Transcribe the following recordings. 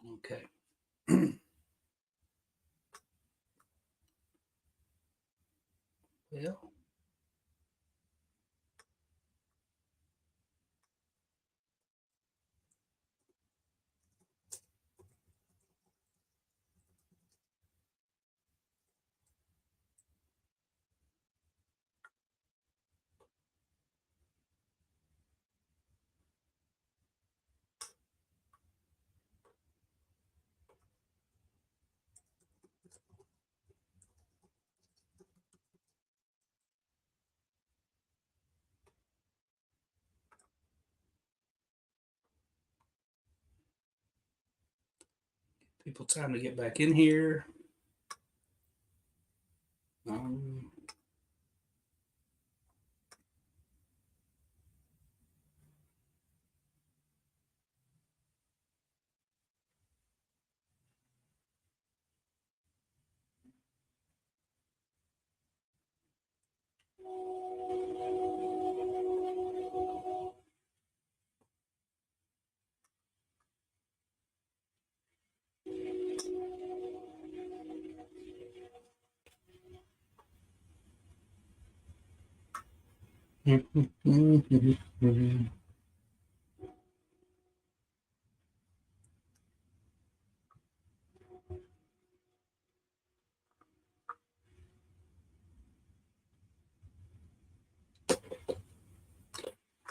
Okay. Well. People time to get back in here.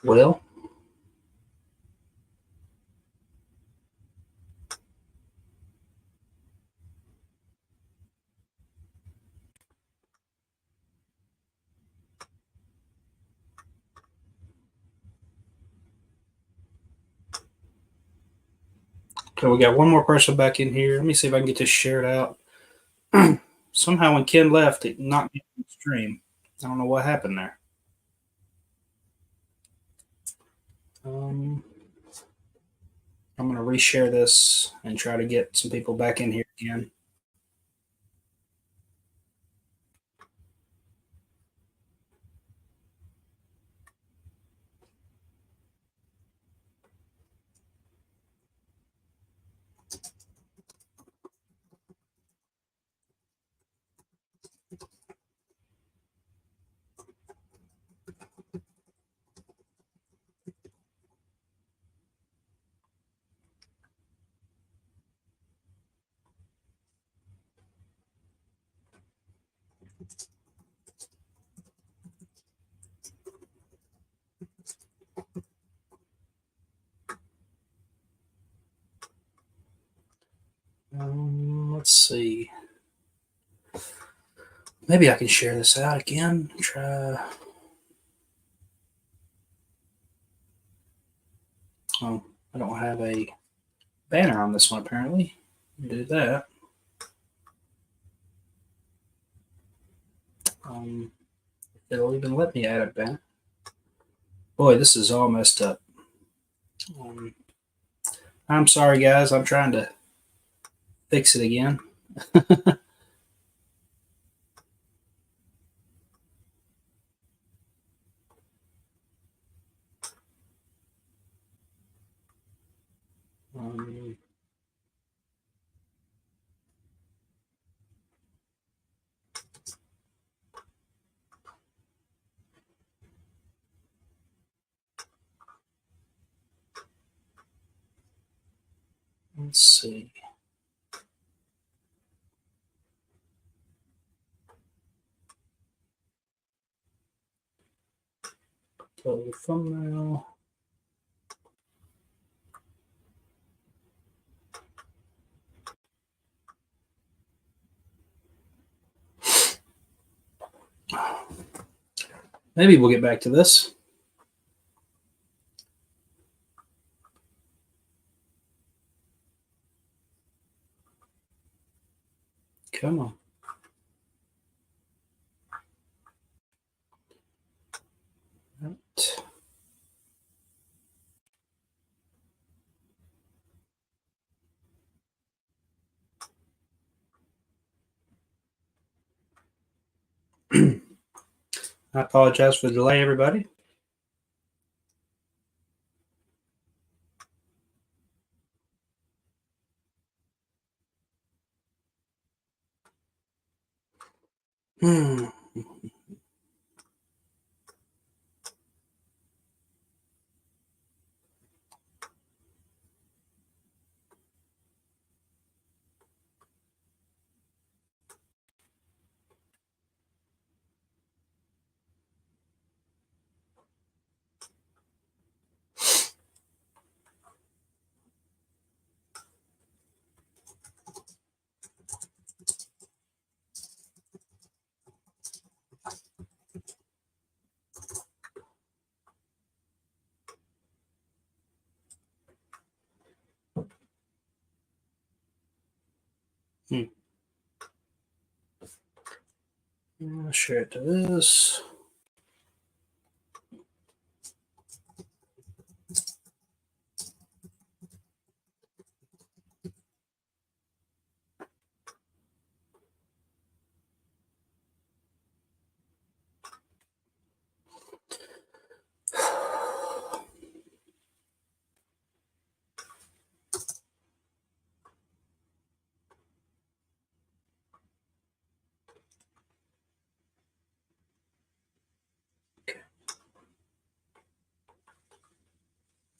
Well, okay, we got one more person back in here. Let me see if I can get this shared out. Somehow when Ken left, it knocked me off the stream. I don't know what happened there. I'm going to reshare this and try to get some people back in here again. Let's see. Maybe I can share this out again. Try. Oh, I don't have a banner on this one apparently. Do that. It'll even let me add a banner. Boy, this is all messed up. I'm sorry, guys. I'm trying to fix it again. Let's see. So the thumbnail. Maybe we'll get back to this. Come on. Right. I apologize for the delay, everybody. Hmm. I'll share it to this.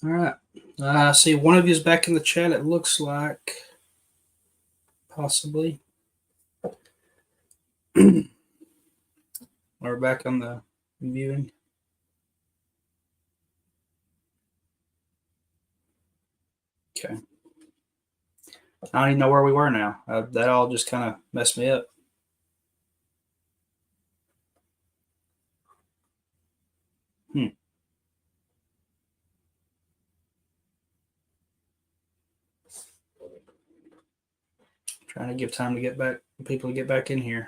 All right. I see one of you is back in the chat. It looks like possibly. We're back on the viewing. Okay. I don't even know where we were now. That all just kind of messed me up. Trying to give time to get back, people to get back in here.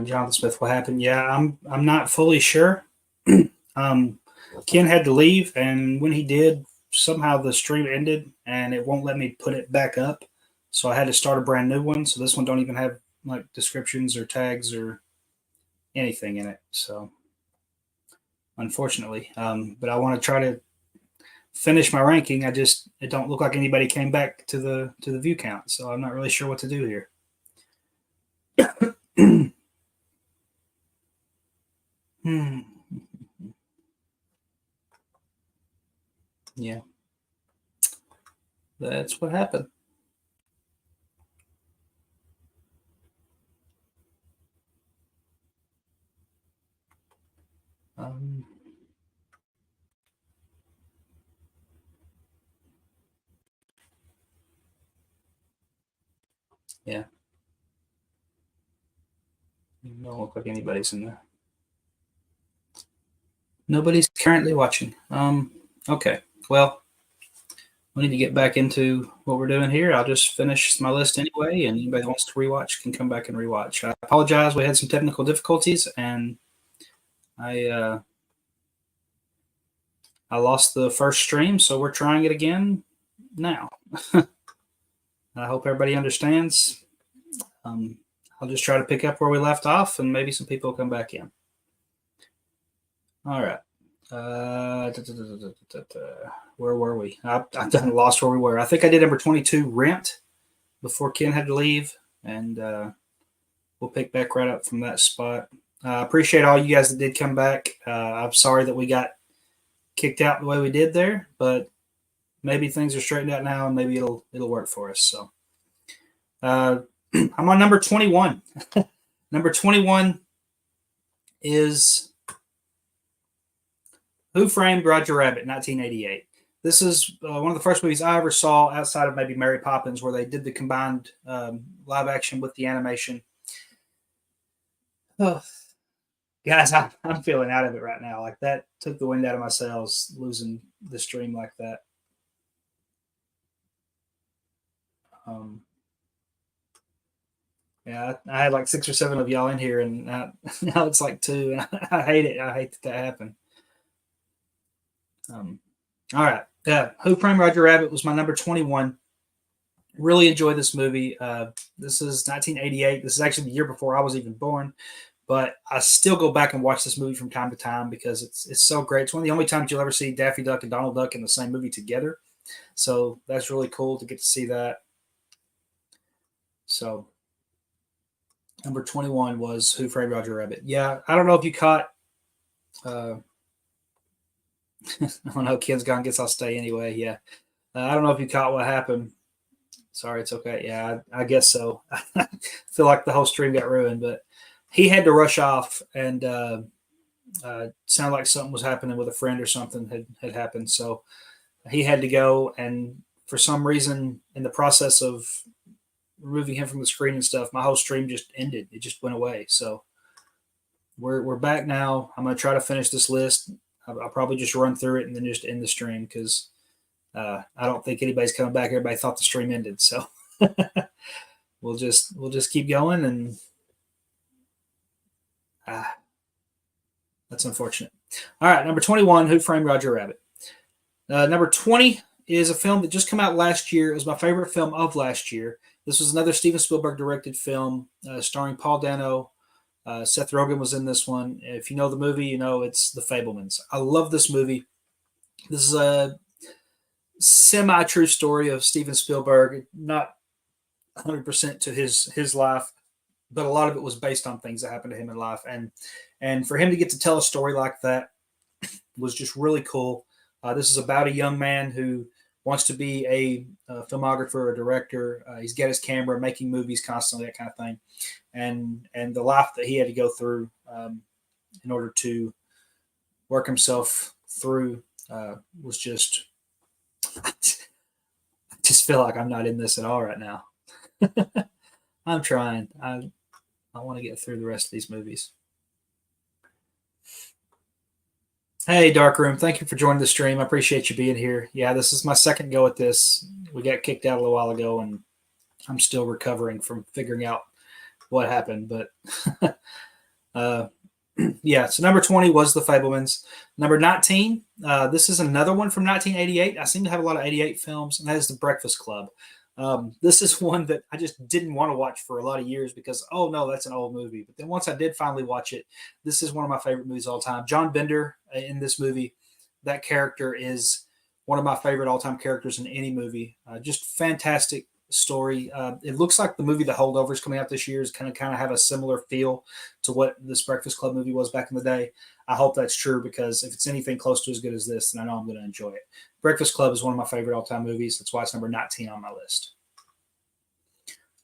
Jonathan Smith, what happened? Yeah, I'm not fully sure. um, Ken had to leave, and when he did, somehow the stream ended, and it won't let me put it back up. So I had to start a brand new one. So this one don't even have like descriptions or tags or anything in it. So unfortunately, but I want to try to finish my ranking. It don't look like anybody came back to the view count. So I'm not really sure what to do here. Yeah, that's what happened. Um, yeah, don't look like anybody's in there. Nobody's currently watching. Okay, well, we need to get back into what we're doing here. I'll just finish my list anyway, and anybody that wants to rewatch can come back and rewatch. I apologize. We had some technical difficulties, and I I lost the first stream, so we're trying it again now. I hope everybody understands. Um, I'll just try to pick up where we left off, and maybe some people will come back in. All right. Where were we? I done lost where we were. I think I did number 22, Rent, before Ken had to leave, and we'll pick back right up from that spot. Appreciate all you guys that did come back. I'm sorry that we got kicked out the way we did there, but maybe things are straightened out now, and maybe it'll work for us. So I'm on number 21. Number 21 is Who Framed Roger Rabbit, 1988. This is one of the first movies I ever saw outside of maybe Mary Poppins, where they did the combined live action with the animation. Oh, guys, I'm feeling out of it right now. Like that took the wind out of my sails, losing the stream like that. Yeah, I had like 6 or 7 of y'all in here, and now it's like 2, and I hate it. I hate that happened. All right. Who Framed Roger Rabbit was my number 21. Really enjoyed this movie. This is 1988. This is actually the year before I was even born, but I still go back and watch this movie from time to time because it's so great. It's one of the only times you'll ever see Daffy Duck and Donald Duck in the same movie together. So that's really cool to get to see that. So number 21 was Who Framed Roger Rabbit. Yeah, I don't know if you caught. I don't know. Ken's gone. Guess I'll stay anyway. Yeah. I don't know if you caught what happened. Sorry, it's okay. Yeah, I guess so. I feel like the whole stream got ruined, but he had to rush off, and sounded like something was happening with a friend or something had happened. So he had to go, and for some reason, in the process of removing him from the screen and stuff, my whole stream just ended. It just went away. So we're back now. I'm gonna try to finish this list. I'll probably just run through it and then just end the stream because I don't think anybody's coming back. Everybody thought the stream ended, so we'll just keep going, and that's unfortunate. All right, number 21, Who Framed Roger Rabbit. Number 20 is a film that just came out last year. It was my favorite film of last year. This was another Steven Spielberg directed film starring Paul Dano. Seth Rogen was in this one. If you know the movie, you know it's The Fabelmans. I love this movie. This is a semi-true story of Steven Spielberg, not 100% to his life, but a lot of it was based on things that happened to him in life. And for him to get to tell a story like that was just really cool. This is about a young man who wants to be a filmographer, a director. He's got his camera, making movies constantly, that kind of thing. And the life that he had to go through in order to work himself through was just, I just feel like I'm not in this at all right now. I'm trying. I want to get through the rest of these movies. Hey, Darkroom, thank you for joining the stream. I appreciate you being here. Yeah, this is my second go at this. We got kicked out a little while ago, and I'm still recovering from figuring out what happened. But yeah, so number 20 was The Fabelmans. Number 19, this is another one from 1988. I seem to have a lot of 88 films, and that is The Breakfast Club. This is one that I just didn't want to watch for a lot of years because, oh no, that's an old movie. But then once I did finally watch it, this is one of my favorite movies of all time. John Bender in this movie, that character is one of my favorite all-time characters in any movie. Just fantastic story. It looks like the movie The Holdovers coming out this year is kind of have a similar feel to what this Breakfast Club movie was back in the day. I hope that's true because if it's anything close to as good as this, then I know I'm going to enjoy it. Breakfast Club is one of my favorite all-time movies. That's why it's number 19 on my list.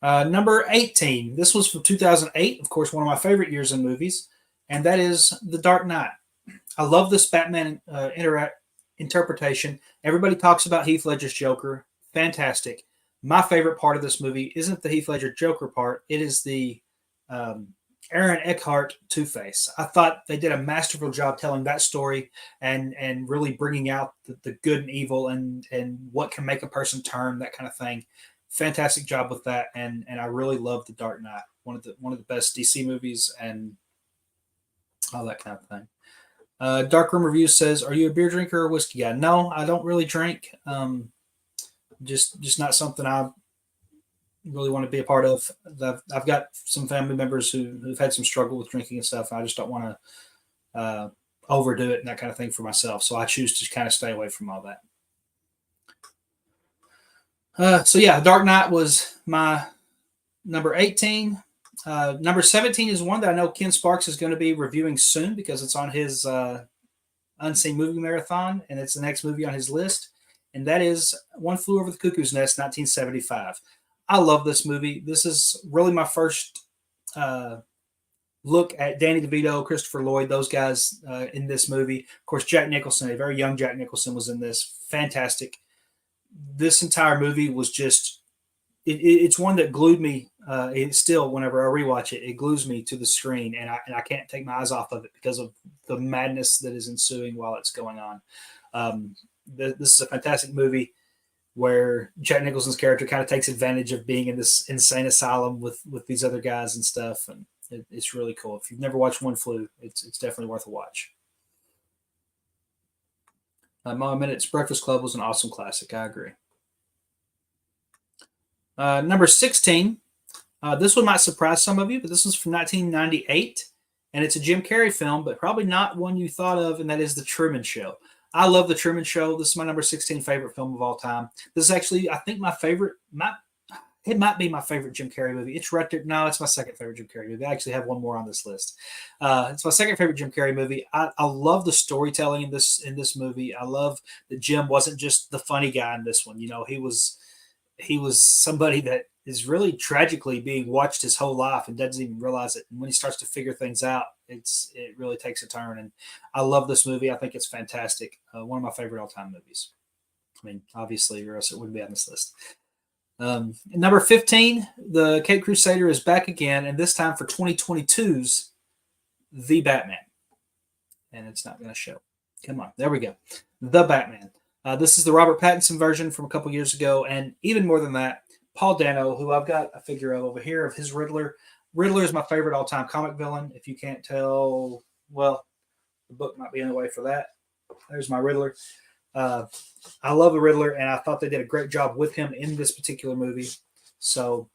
Number 18. This was from 2008. Of course, one of my favorite years in movies, and that is The Dark Knight. I love this Batman interpretation. Everybody talks about Heath Ledger's Joker. Fantastic. My favorite part of this movie isn't the Heath Ledger Joker part. It is the Aaron Eckhart Two-Face. I thought they did a masterful job telling that story and really bringing out the good and evil and what can make a person turn, that kind of thing. Fantastic job with that, and I really love The Dark Knight. One of the best DC movies and all that kind of thing. Darkroom Review says, "Are you a beer drinker or whiskey guy?" No, I don't really drink. Just not something I really want to be a part of. I've got some family members who've had some struggle with drinking and stuff. And I just don't want to overdo it and that kind of thing for myself. So I choose to kind of stay away from all that. So yeah, Dark Knight was my number 18. Number 17 is one that I know Ken Sparks is going to be reviewing soon because it's on his Unseen Movie Marathon, and it's the next movie on his list. And that is One Flew Over the Cuckoo's Nest, 1975. I love this movie. This is really my first look at Danny DeVito, Christopher Lloyd, those guys in this movie. Of course, Jack Nicholson, a very young Jack Nicholson, was in this. Fantastic. This entire movie was just, it's one that glued me. It still, whenever I rewatch it, it glues me to the screen, and I can't take my eyes off of it because of the madness that is ensuing while it's going on. This is a fantastic movie where Jack Nicholson's character kind of takes advantage of being in this insane asylum with these other guys and stuff, and it's really cool. If you've never watched One Flew, it's definitely worth a watch. Mom Minute's Breakfast Club was an awesome classic. I agree. Number 16. This one might surprise some of you, but this was from 1998, and it's a Jim Carrey film, but probably not one you thought of, and that is The Truman Show. I love The Truman Show. This is my number 16 favorite film of all time. This is actually, I think, my favorite. It might be my favorite Jim Carrey movie. It's right there. No, it's my second favorite Jim Carrey movie. I actually have one more on this list. It's my second favorite Jim Carrey movie. I love the storytelling in this movie. I love that Jim wasn't just the funny guy in this one. You know, he was somebody that is really tragically being watched his whole life and doesn't even realize it. And when he starts to figure things out, it really takes a turn. And I love this movie. I think it's fantastic. One of my favorite all-time movies. I mean, obviously, or else it wouldn't be on this list. Number 15, The Cape Crusader is back again, and this time for 2022's The Batman. And it's not going to show. Come on. There we go. The Batman. This is the Robert Pattinson version from a couple years ago, and even more than that, Paul Dano, who I've got a figure of over here of his Riddler. Riddler is my favorite all-time comic villain. If you can't tell, well, the book might be in the way for that. There's my Riddler. I love the Riddler, and I thought they did a great job with him in this particular movie. So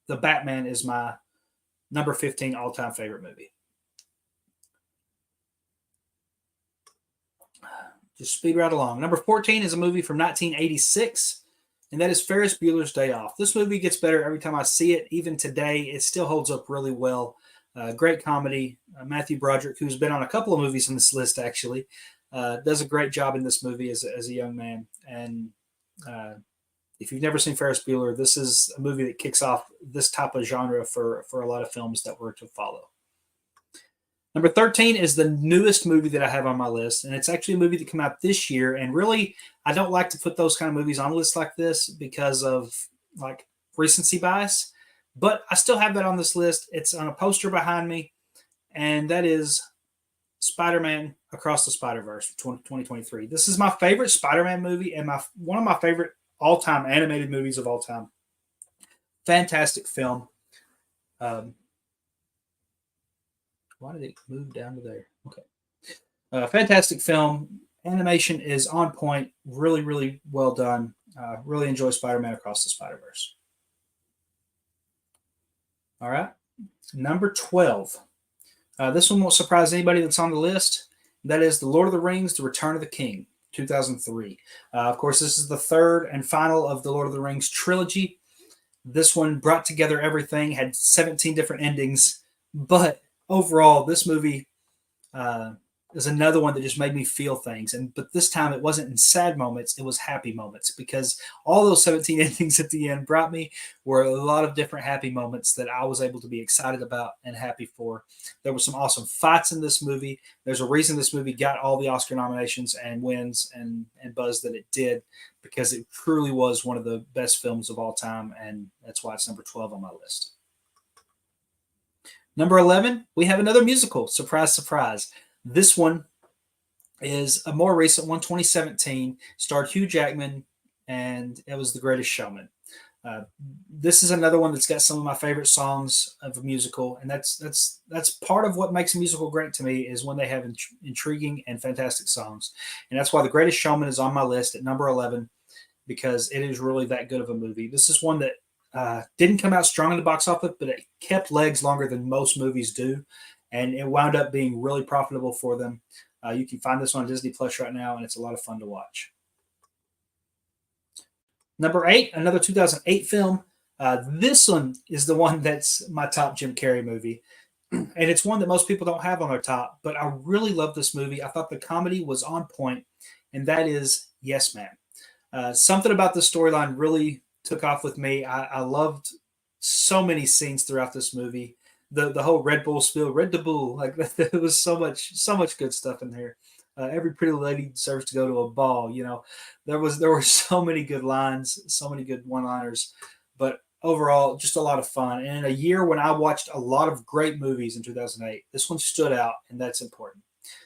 The Batman is my number 15 all-time favorite movie. Just speed right along. Number 14 is a movie from 1986, and that is Ferris Bueller's Day Off. This movie gets better every time I see it. Even today, it still holds up really well. Great comedy. Matthew Broderick, who's been on a couple of movies on this list, actually, does a great job in this movie as a young man. And if you've never seen Ferris Bueller, this is a movie that kicks off this type of genre for a lot of films that were to follow. Number 13 is the newest movie that I have on my list, and it's actually a movie that came out this year. And really, I don't like to put those kind of movies on a list like this because of like recency bias, but I still have that on this list. It's on a poster behind me, and that is Spider-Man Across the Spider-Verse 2023. This is my favorite Spider-Man movie and one of my favorite all-time animated movies of all time. Fantastic film. Why did it move down to there? Okay. Fantastic film. Animation is on point. Really, really well done. Really enjoy Spider-Man Across the Spider-Verse. All right. Number 12. This one won't surprise anybody that's on the list. That is The Lord of the Rings, The Return of the King, 2003. Of course, this is the third and final of the Lord of the Rings trilogy. This one brought together everything, had 17 different endings, but overall, this movie is another one that just made me feel things. But this time, it wasn't in sad moments; it was happy moments because all those 17 endings at the end brought me were a lot of different happy moments that I was able to be excited about and happy for. There were some awesome fights in this movie. There's a reason this movie got all the Oscar nominations and wins and buzz that it did because it truly was one of the best films of all time, and that's why it's number 12 on my list. Number 11, we have another musical. Surprise, surprise. This one is a more recent one, 2017, starred Hugh Jackman, and it was The Greatest Showman. This is another one that's got some of my favorite songs of a musical, and that's part of what makes a musical great to me is when they have intriguing and fantastic songs. And that's why The Greatest Showman is on my list at number 11 because it is really that good of a movie. This is one that didn't come out strong in the box office, but it kept legs longer than most movies do, and it wound up being really profitable for them. You can find this on Disney Plus right now, and it's a lot of fun to watch. Number 8, another 2008 film. This one is the one that's my top Jim Carrey movie, and it's one that most people don't have on their top, but I really love this movie. I thought the comedy was on point, and that is Yes Man. Something about the storyline really took off with me. I loved so many scenes throughout this movie. the whole Red Bull spill, Red the Bull, like there was so much good stuff in there. Every pretty lady deserves to go to a ball. There were so many good lines, so many good one-liners, but overall, just a lot of fun. And in a year when I watched a lot of great movies in 2008, this one stood out, and that's important.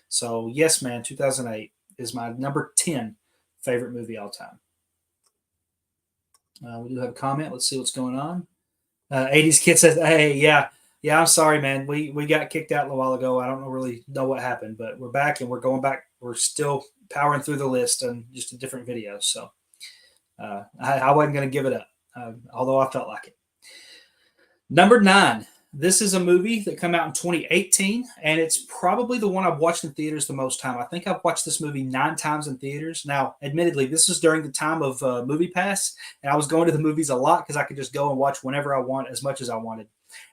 So, yes, man, 2008 is my number 10 favorite movie all time. We do have a comment. Let's see what's going on. 80s kid says, "Hey, yeah, I'm sorry, man. We got kicked out a while ago. I don't really know what happened, but we're back and we're going back. We're still powering through the list and just a different video. So I wasn't going to give it up, although I felt like it. Number 9. This is a movie that came out in 2018, and it's probably the one I've watched in theaters the most time. I think I've watched this movie 9 times in theaters. Now, admittedly, this was during the time of Movie Pass, and I was going to the movies a lot because I could just go and watch whenever I want, as much as I wanted.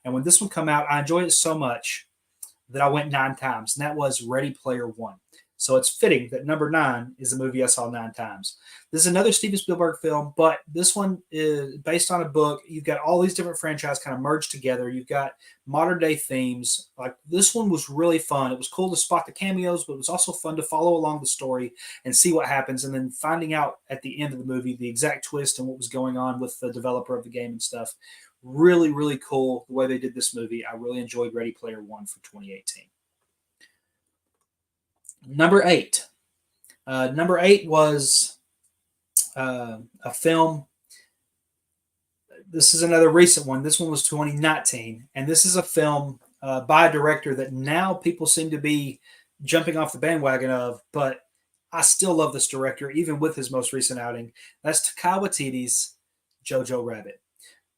And when this one came out, I enjoyed it so much that I went 9 times, and that was Ready Player One. So it's fitting that number 9 is a movie I saw 9 times. This is another Steven Spielberg film, but this one is based on a book. You've got all these different franchises kind of merged together. You've got modern day themes. Like this one was really fun. It was cool to spot the cameos, but it was also fun to follow along the story and see what happens. And then finding out at the end of the movie the exact twist and what was going on with the developer of the game and stuff. Really, really cool the way they did this movie. I really enjoyed Ready Player One for 2018. Number 8. Number 8 was a film. This is another recent one. This one was 2019. And this is a film by a director that now people seem to be jumping off the bandwagon of. But I still love this director, even with his most recent outing. That's Taika Waititi's Jojo Rabbit.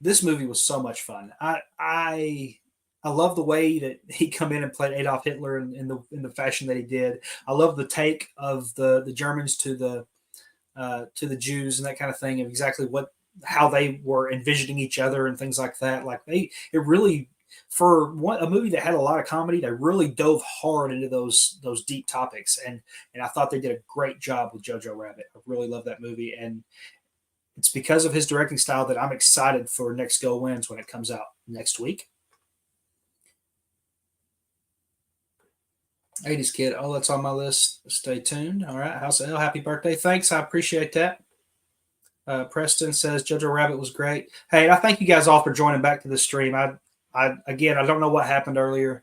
This movie was so much fun. I love the way that he come in and played Adolf Hitler in the fashion that he did. I love the take of the Germans to the Jews and that kind of thing, and exactly how they were envisioning each other and things like that. Like it really, for a movie that had a lot of comedy, they really dove hard into those deep topics, and I thought they did a great job with Jojo Rabbit. I really love that movie, and it's because of his directing style that I'm excited for Next Go Wins when it comes out next week. 80s kid. Oh, that's on my list. Stay tuned. All right. House of L, happy birthday. Thanks. I appreciate that. Preston says Jojo Rabbit was great. Hey, I thank you guys all for joining back to the stream. I again, I don't know what happened earlier,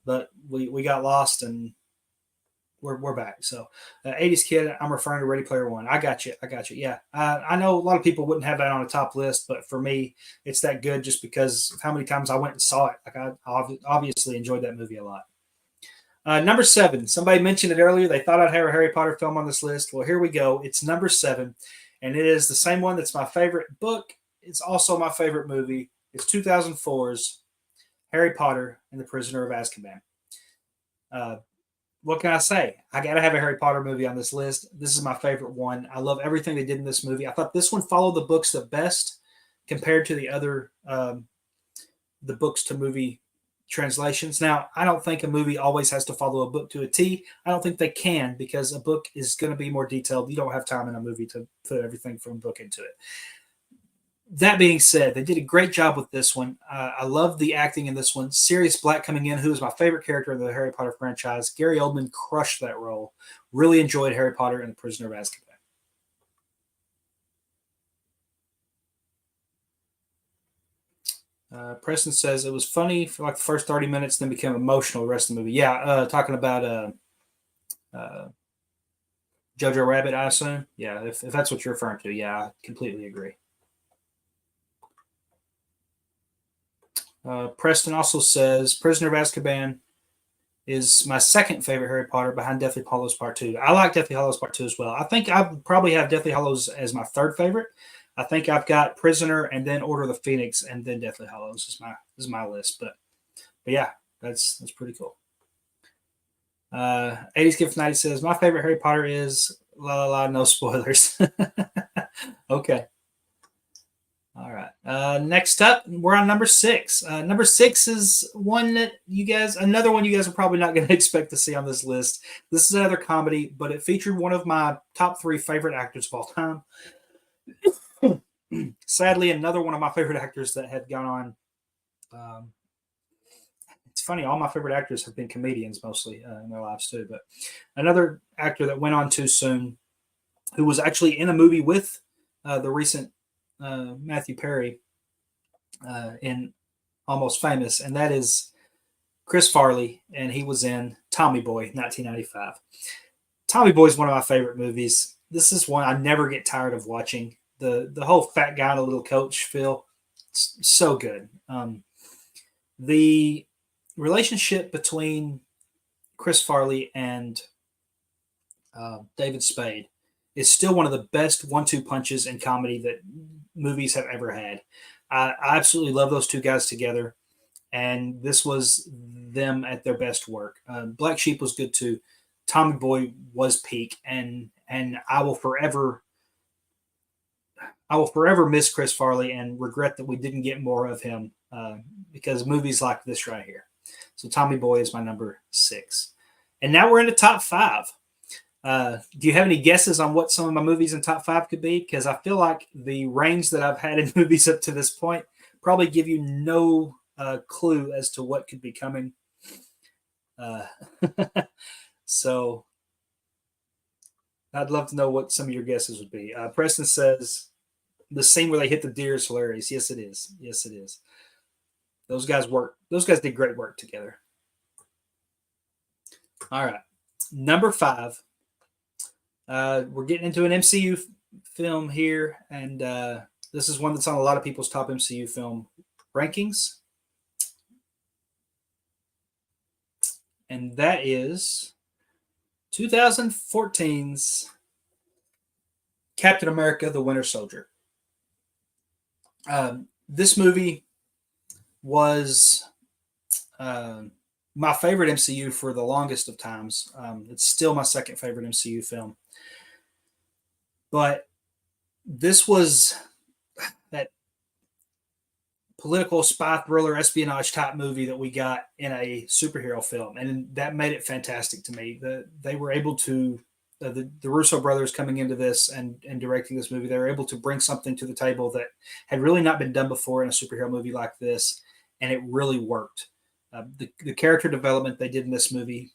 but we got lost and we're back. So 80s kid, I'm referring to Ready Player One. I got you. Yeah. I know a lot of people wouldn't have that on a top list, but for me, it's that good just because of how many times I went and saw it. Like I obviously enjoyed that movie a lot. Number 7. Somebody mentioned it earlier. They thought I'd have a Harry Potter film on this list. Well, here we go. It's number 7, and it is the same one that's my favorite book. It's also my favorite movie. It's 2004's Harry Potter and the Prisoner of Azkaban. What can I say? I got to have a Harry Potter movie on this list. This is my favorite one. I love everything they did in this movie. I thought this one followed the books the best compared to the other the books to movie translations. Now, I don't think a movie always has to follow a book to a T. I don't think they can because a book is going to be more detailed. You don't have time in a movie to put everything from a book into it. That being said, they did a great job with this one. I love the acting in this one. Sirius Black coming in, who is my favorite character in the Harry Potter franchise. Gary Oldman crushed that role. Really enjoyed Harry Potter and the Prisoner of Azkaban. Preston says it was funny for like the first 30 minutes, then became emotional the rest of the movie. Yeah, talking about Jojo Rabbit, I assume. Yeah, if that's what you're referring to, yeah, I completely agree. Preston also says Prisoner of Azkaban is my second favorite Harry Potter behind Deathly Hallows Part 2. I like Deathly Hallows Part 2 as well. I think I would probably have Deathly Hallows as my third favorite. I think I've got Prisoner and then Order of the Phoenix and then Deathly Hallows is my list. But yeah, that's pretty cool. 80s Gift Night says my favorite Harry Potter is la la la, no spoilers. Okay. All right. Next up, we're on number 6. Number 6 is one that another one you guys are probably not going to expect to see on this list. This is another comedy, but it featured one of my top 3 favorite actors of all time. Sadly, another one of my favorite actors that had gone on it's funny. All my favorite actors have been comedians mostly in their lives too. But another actor that went on too soon, who was actually in a movie with the recent Matthew Perry in Almost Famous, and that is Chris Farley, and he was in Tommy Boy, 1995. Tommy Boy is one of my favorite movies. This is one I never get tired of watching. The whole fat guy in a little coach feel, it's so good. The relationship between Chris Farley and David Spade is still one of the best 1-2 punches in comedy that movies have ever had. I absolutely love those two guys together, and this was them at their best work. Black Sheep was good too. Tommy Boy was peak, and I will forever miss Chris Farley and regret that we didn't get more of him because movies like this right here. So Tommy Boy is my number 6, and now we're in the top 5. Do you have any guesses on what some of my movies in top 5 could be? Because I feel like the range that I've had in movies up to this point probably give you no clue as to what could be coming. So I'd love to know what some of your guesses would be. Preston says the scene where they hit the deer is hilarious. Yes, it is. Yes, it is. Those guys work. Those guys did great work together. All right. Number 5. We're getting into an MCU film here, and this is one that's on a lot of people's top MCU film rankings. And that is 2014's Captain America: The Winter Soldier. This movie was my favorite MCU for the longest of times. It's still my second favorite MCU film. But this was that political spy thriller espionage type movie that we got in a superhero film, and that made it fantastic to me. They were able to, the Russo brothers coming into this and directing this movie, they were able to bring something to the table that had really not been done before in a superhero movie like this, and it really worked. The character development they did in this movie,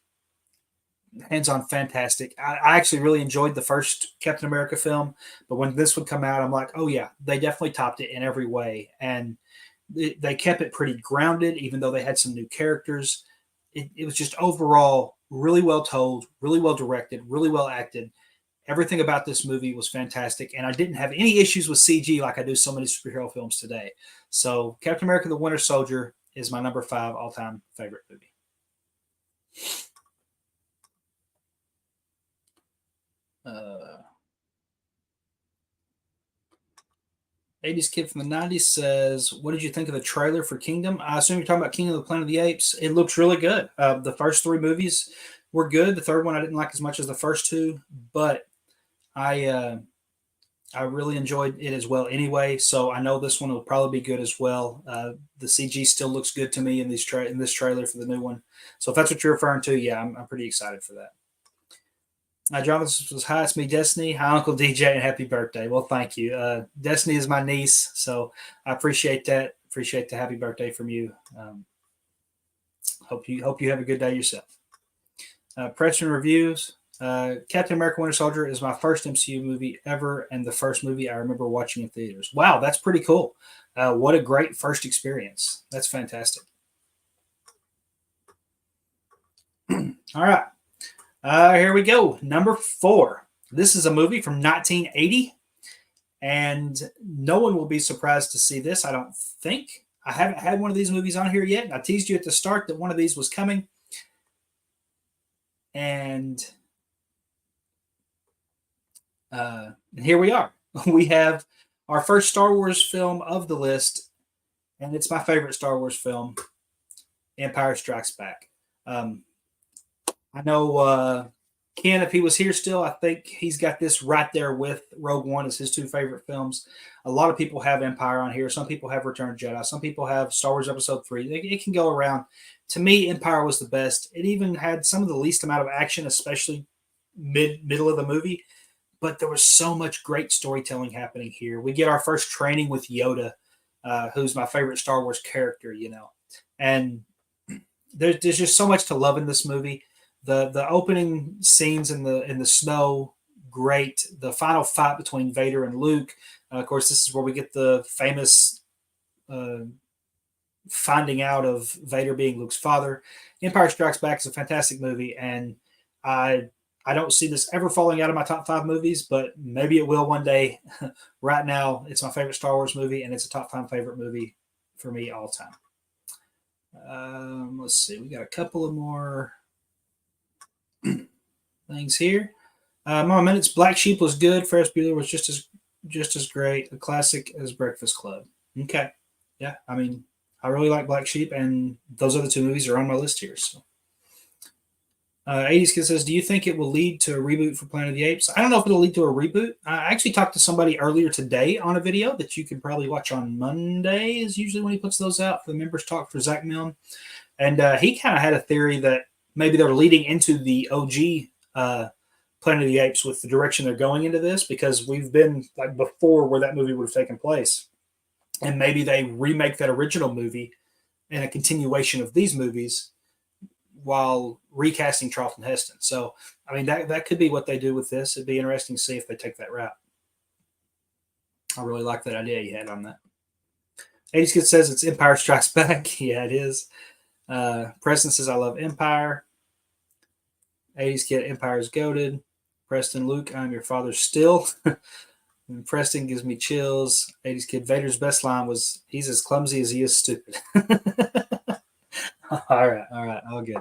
hands-on fantastic. I actually really enjoyed the first Captain America film, but when this would come out, I'm like, oh yeah, they definitely topped it in every way. And they kept it pretty grounded, even though they had some new characters. It was just overall really well told, really well directed, really well acted. Everything about this movie was fantastic, and I didn't have any issues with CG like I do so many superhero films today. So Captain America: The Winter Soldier is my number 5 all-time favorite movie. 80s kid from the 90s says, what did you think of the trailer for Kingdom? I assume you're talking about Kingdom of the Planet of the Apes. It looks really good. The first 3 movies were good. The third one I didn't like as much as the first 2, but I really enjoyed it as well anyway, so I know this one will probably be good as well. The CG still looks good to me in this trailer for the new one. So if that's what you're referring to, yeah, I'm pretty excited for that. Jonathan says, hi, it's me, Destiny. Hi, Uncle DJ, and happy birthday. Well, thank you. Destiny is my niece, so I appreciate that. Appreciate the happy birthday from you. Hope you have a good day yourself. Preston reviews. Captain America: Winter Soldier is my first MCU movie ever, and the first movie I remember watching in theaters. Wow, that's pretty cool. What a great first experience. That's fantastic. All right. Here we go. Number 4. This is a movie from 1980, and no one will be surprised to see this, I don't think. I haven't had one of these movies on here yet. I teased you at the start that one of these was coming. And here we are. We have our first Star Wars film of the list, and it's my favorite Star Wars film, Empire Strikes Back. I know Ken, if he was here still, I think he's got this right there with Rogue One as his 2 favorite films. A lot of people have Empire on here. Some people have Return of the Jedi. Some people have Star Wars Episode 3. It can go around. To me, Empire was the best. It even had some of the least amount of action, especially middle of the movie. But there was so much great storytelling happening here. We get our first training with Yoda, who's my favorite Star Wars character, you know. And there's just so much to love in this movie. The opening scenes in the snow, great. The final fight between Vader and Luke. Of course, this is where we get the famous uh, finding out of Vader being Luke's father. Empire Strikes Back is a fantastic movie, and I I don't see this ever falling out of my top 5 movies, but maybe it will one day. Right now, it's my favorite Star Wars movie, and it's a top 5 favorite movie for me all time. Let's see, we got a couple of more things here. More minutes. Black Sheep was good. Ferris Bueller was just as great. A classic as Breakfast Club. Okay, yeah. I mean, I really like Black Sheep, and those other 2 movies are on my list here. So, 80s Kid says, "Do you think it will lead to a reboot for Planet of the Apes?" I don't know if it'll lead to a reboot. I actually talked to somebody earlier today on a video that you can probably watch on Monday. Is usually when he puts those out for the members talk for Zack Mill, and he kind of had a theory that maybe they're leading into the OG Planet of the Apes with the direction they're going into this, because we've been like before where that movie would have taken place, and maybe they remake that original movie and a continuation of these movies while recasting Charlton Heston. So, I mean, that could be what they do with this. It'd be interesting to see if they take that route. I really like that idea you had on that. 80s Kid says it's Empire Strikes Back. Yeah, it is. Preston says, I love Empire. 80s Kid, Empire is goated. Preston, Luke, I'm your father still. And Preston gives me chills. 80s Kid, Vader's best line was, he's as clumsy as he is stupid. All right, all good.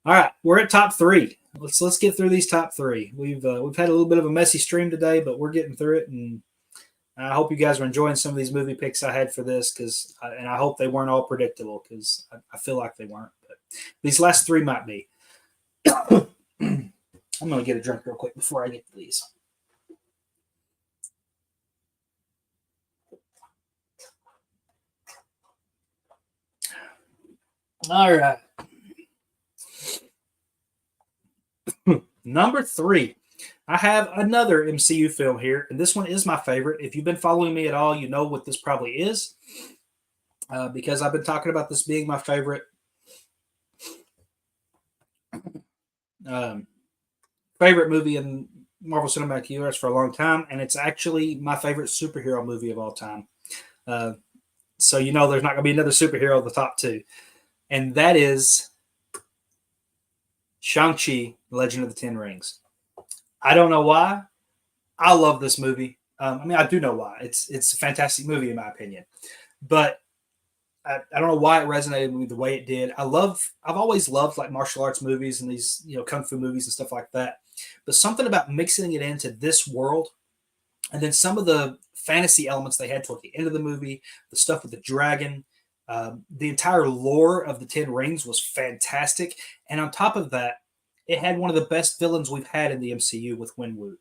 All right, we're at top 3. Let's get through these top 3. We've had a little bit of a messy stream today, but we're getting through it, and I hope you guys are enjoying some of these movie picks I had for this, and I hope they weren't all predictable, because I feel like they weren't. But these last 3 might be. I'm going to get a drink real quick before I get to these. All right. Number 3. I have another MCU film here, and this one is my favorite. If you've been following me at all, you know what this probably is, because I've been talking about this being my favorite favorite movie in Marvel Cinematic Universe for a long time, and it's actually my favorite superhero movie of all time. So you know there's not going to be another superhero in the top 2, and that is ShangChi, Legend of the Ten Rings. I don't know why. I love this movie. I mean, I do know why. It's a fantastic movie in my opinion, but I don't know why it resonated with me the way it did. I've always loved like martial arts movies and these, kung fu movies and stuff like that. But something about mixing it into this world, and then some of the fantasy elements they had toward the end of the movie, the stuff with the dragon, the entire lore of the Ten Rings was fantastic. And on top of that, it had one of the best villains we've had in the MCU with Wenwu.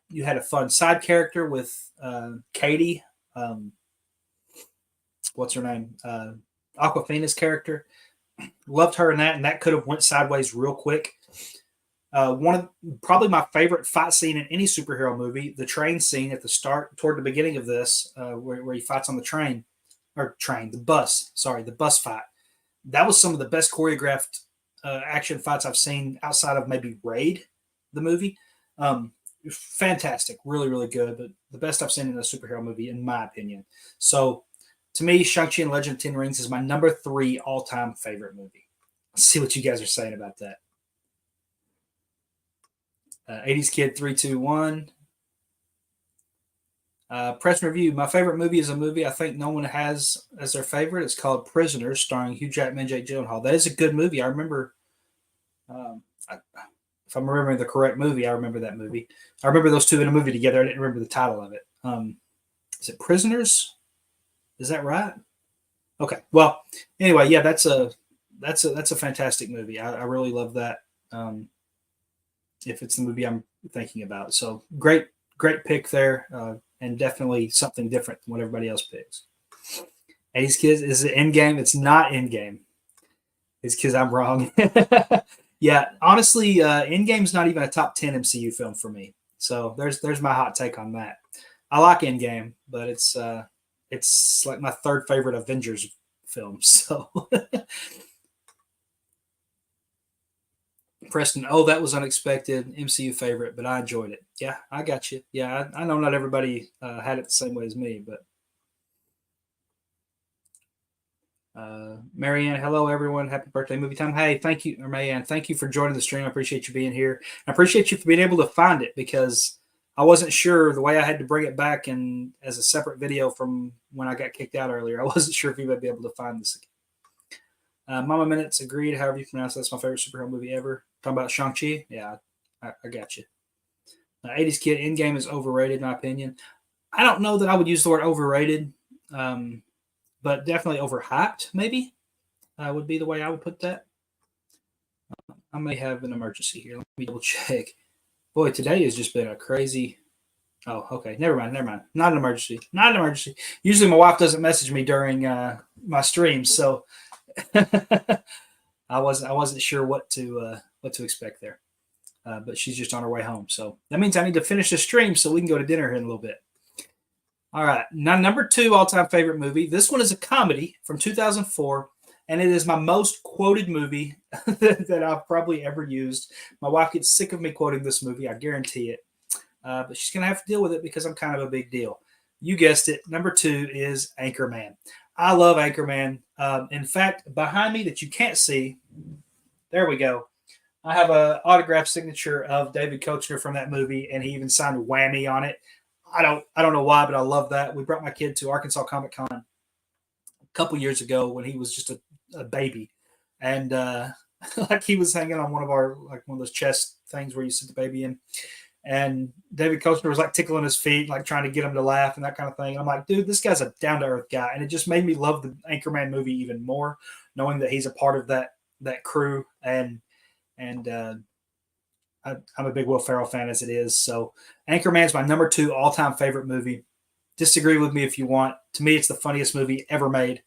You had a fun side character with Katie. What's her name? Aquafina's character. Loved her in that, and that could have went sideways real quick. One of probably my favorite fight scene in any superhero movie, the train scene at the start, toward the beginning of this, where he fights on the the bus fight. That was some of the best choreographed action fights I've seen outside of maybe Raid, the movie. Fantastic, really, really good, but the best I've seen in a superhero movie, in my opinion. So, to me, Shang-Chi and Legend of Ten Rings is my number 3 all-time favorite movie. Let's see what you guys are saying about that. 80s Kid 321. Press review. My favorite movie is a movie I think no one has as their favorite. It's called Prisoners, starring Hugh Jackman and Jake Gyllenhaal. That is a good movie. I remember, if I'm remembering the correct movie, I remember that movie. I remember those 2 in a movie together. I didn't remember the title of it. Is it Prisoners? Is that right? Okay. Well, anyway, yeah, that's a fantastic movie. I really love that. If it's the movie I'm thinking about, so great pick there. And definitely something different than what everybody else picks. 80s Kids, is it Endgame? It's not Endgame. It's because I'm wrong. Yeah, honestly, Endgame's not even a top 10 MCU film for me. So there's my hot take on that. I like Endgame, but it's like my 3rd favorite Avengers film. So Preston, oh, that was unexpected. MCU favorite, but I enjoyed it. Yeah, I got you. Yeah, I know not everybody had it the same way as me, but Marianne, hello everyone. Happy birthday, movie time. Hey, thank you, or Marianne, thank you for joining the stream. I appreciate you being here. I appreciate you for being able to find it because I wasn't sure the way I had to bring it back and as a separate video from when I got kicked out earlier. I wasn't sure if you would be able to find this. Mama Minutes agreed. However you pronounce it, that's my favorite superhero movie ever. Talking about ShangChi. Yeah, I got you. 80s Kid Endgame is overrated, in my opinion. I don't know that I would use the word overrated, but definitely overhyped, maybe would be the way I would put that. I may have an emergency here. Let me double check. Boy, today has just been a crazy. Oh, okay. Never mind. Not an emergency. Not an emergency. Usually my wife doesn't message me during my streams, so I wasn't sure what to expect there. But she's just on her way home, so that means I need to finish the stream so we can go to dinner here in a little bit. All right, now number 2 all-time favorite movie. This one is a comedy from 2004, and it is my most quoted movie that I've probably ever used. My wife gets sick of me quoting this movie, I guarantee it. But she's going to have to deal with it because I'm kind of a big deal. You guessed it. Number 2 is Anchorman. I love Anchorman. In fact, behind me that you can't see, there we go. I have an autographed signature of David Koechner from that movie, and he even signed Whammy on it. I don't know why, but I love that. We brought my kid to Arkansas Comic Con a couple years ago when he was just a baby, and like he was hanging on one of those chest things where you sit the baby in, and David Koechner was like tickling his feet, like trying to get him to laugh and that kind of thing. And I'm like, dude, this guy's a down to earth guy, and it just made me love the Anchorman movie even more, knowing that he's a part of that crew and. I'm a big Will Ferrell fan as it is. So Anchorman's my number 2 all-time favorite movie. Disagree with me if you want. To me, it's the funniest movie ever made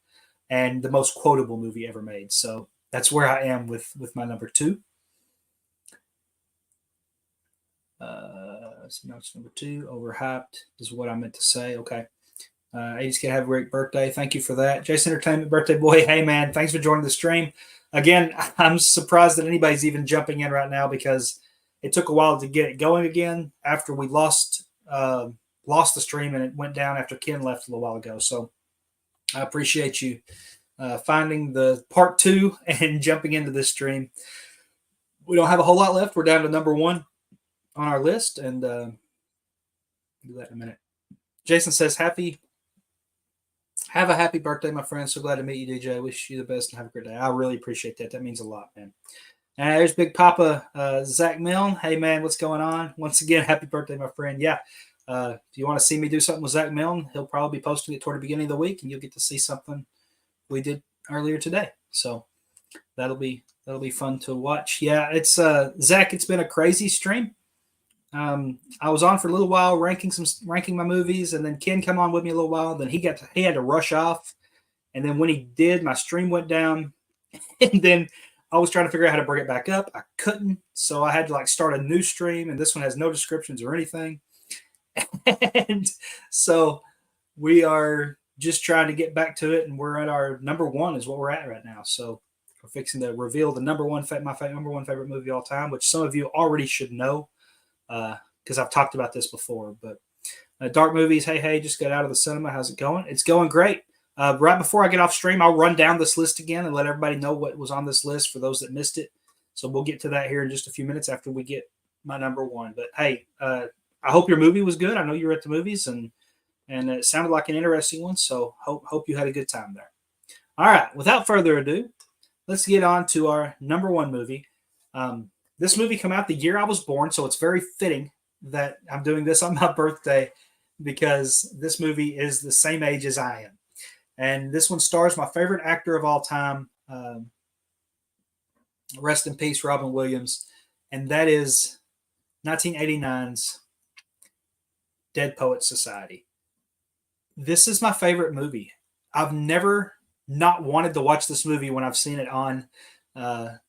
and the most quotable movie ever made. So that's where I am with my number 2. So that's number 2. Overhyped is what I meant to say. Okay. 80s Kid, have a great birthday. Thank you for that. Jason Entertainment birthday boy. Hey, man, thanks for joining the stream. Again, I'm surprised that anybody's even jumping in right now because it took a while to get it going again after we lost the stream and it went down after Ken left a little while ago. So I appreciate you finding the part 2 and jumping into this stream. We don't have a whole lot left. We're down to number 1 on our list, and do that in a minute. Jason says, have a happy birthday, my friend. So glad to meet you, DJ. I wish you the best and have a great day. I really appreciate that. That means a lot, man. And there's Big Papa Zack Mill. Hey, man, what's going on? Once again, happy birthday, my friend. Yeah, if you want to see me do something with Zack Mill, he'll probably be posting it toward the beginning of the week, and you'll get to see something we did earlier today. So that'll be fun to watch. Yeah, it's Zach. It's been a crazy stream. I was on for a little while ranking my movies, and then Ken come on with me a little while. Then he had to rush off, and then when he did, my stream went down, and then I was trying to figure out how to bring it back up. I couldn't, so I had to start a new stream, and this one has no descriptions or anything. And so we are just trying to get back to it, and we're at our number 1 is what we're at right now. So we're fixing to reveal the number 1 number 1 favorite movie of all time, which some of you already should know because I've talked about this before. But Dark Movies, hey, just got out of the cinema. How's it going? It's going great. Right before I get off stream, I'll run down this list again and let everybody know what was on this list for those that missed it. So we'll get to that here in just a few minutes after we get my number 1. But hey, I hope your movie was good. I know you were at the movies and it sounded like an interesting one. So hope you had a good time there. All right, without further ado, let's get on to our number 1 movie. This movie came out the year I was born, so it's very fitting that I'm doing this on my birthday because this movie is the same age as I am. And this one stars my favorite actor of all time. Rest in peace, Robin Williams. And that is 1989's Dead Poets Society. This is my favorite movie. I've never not wanted to watch this movie when I've seen it on.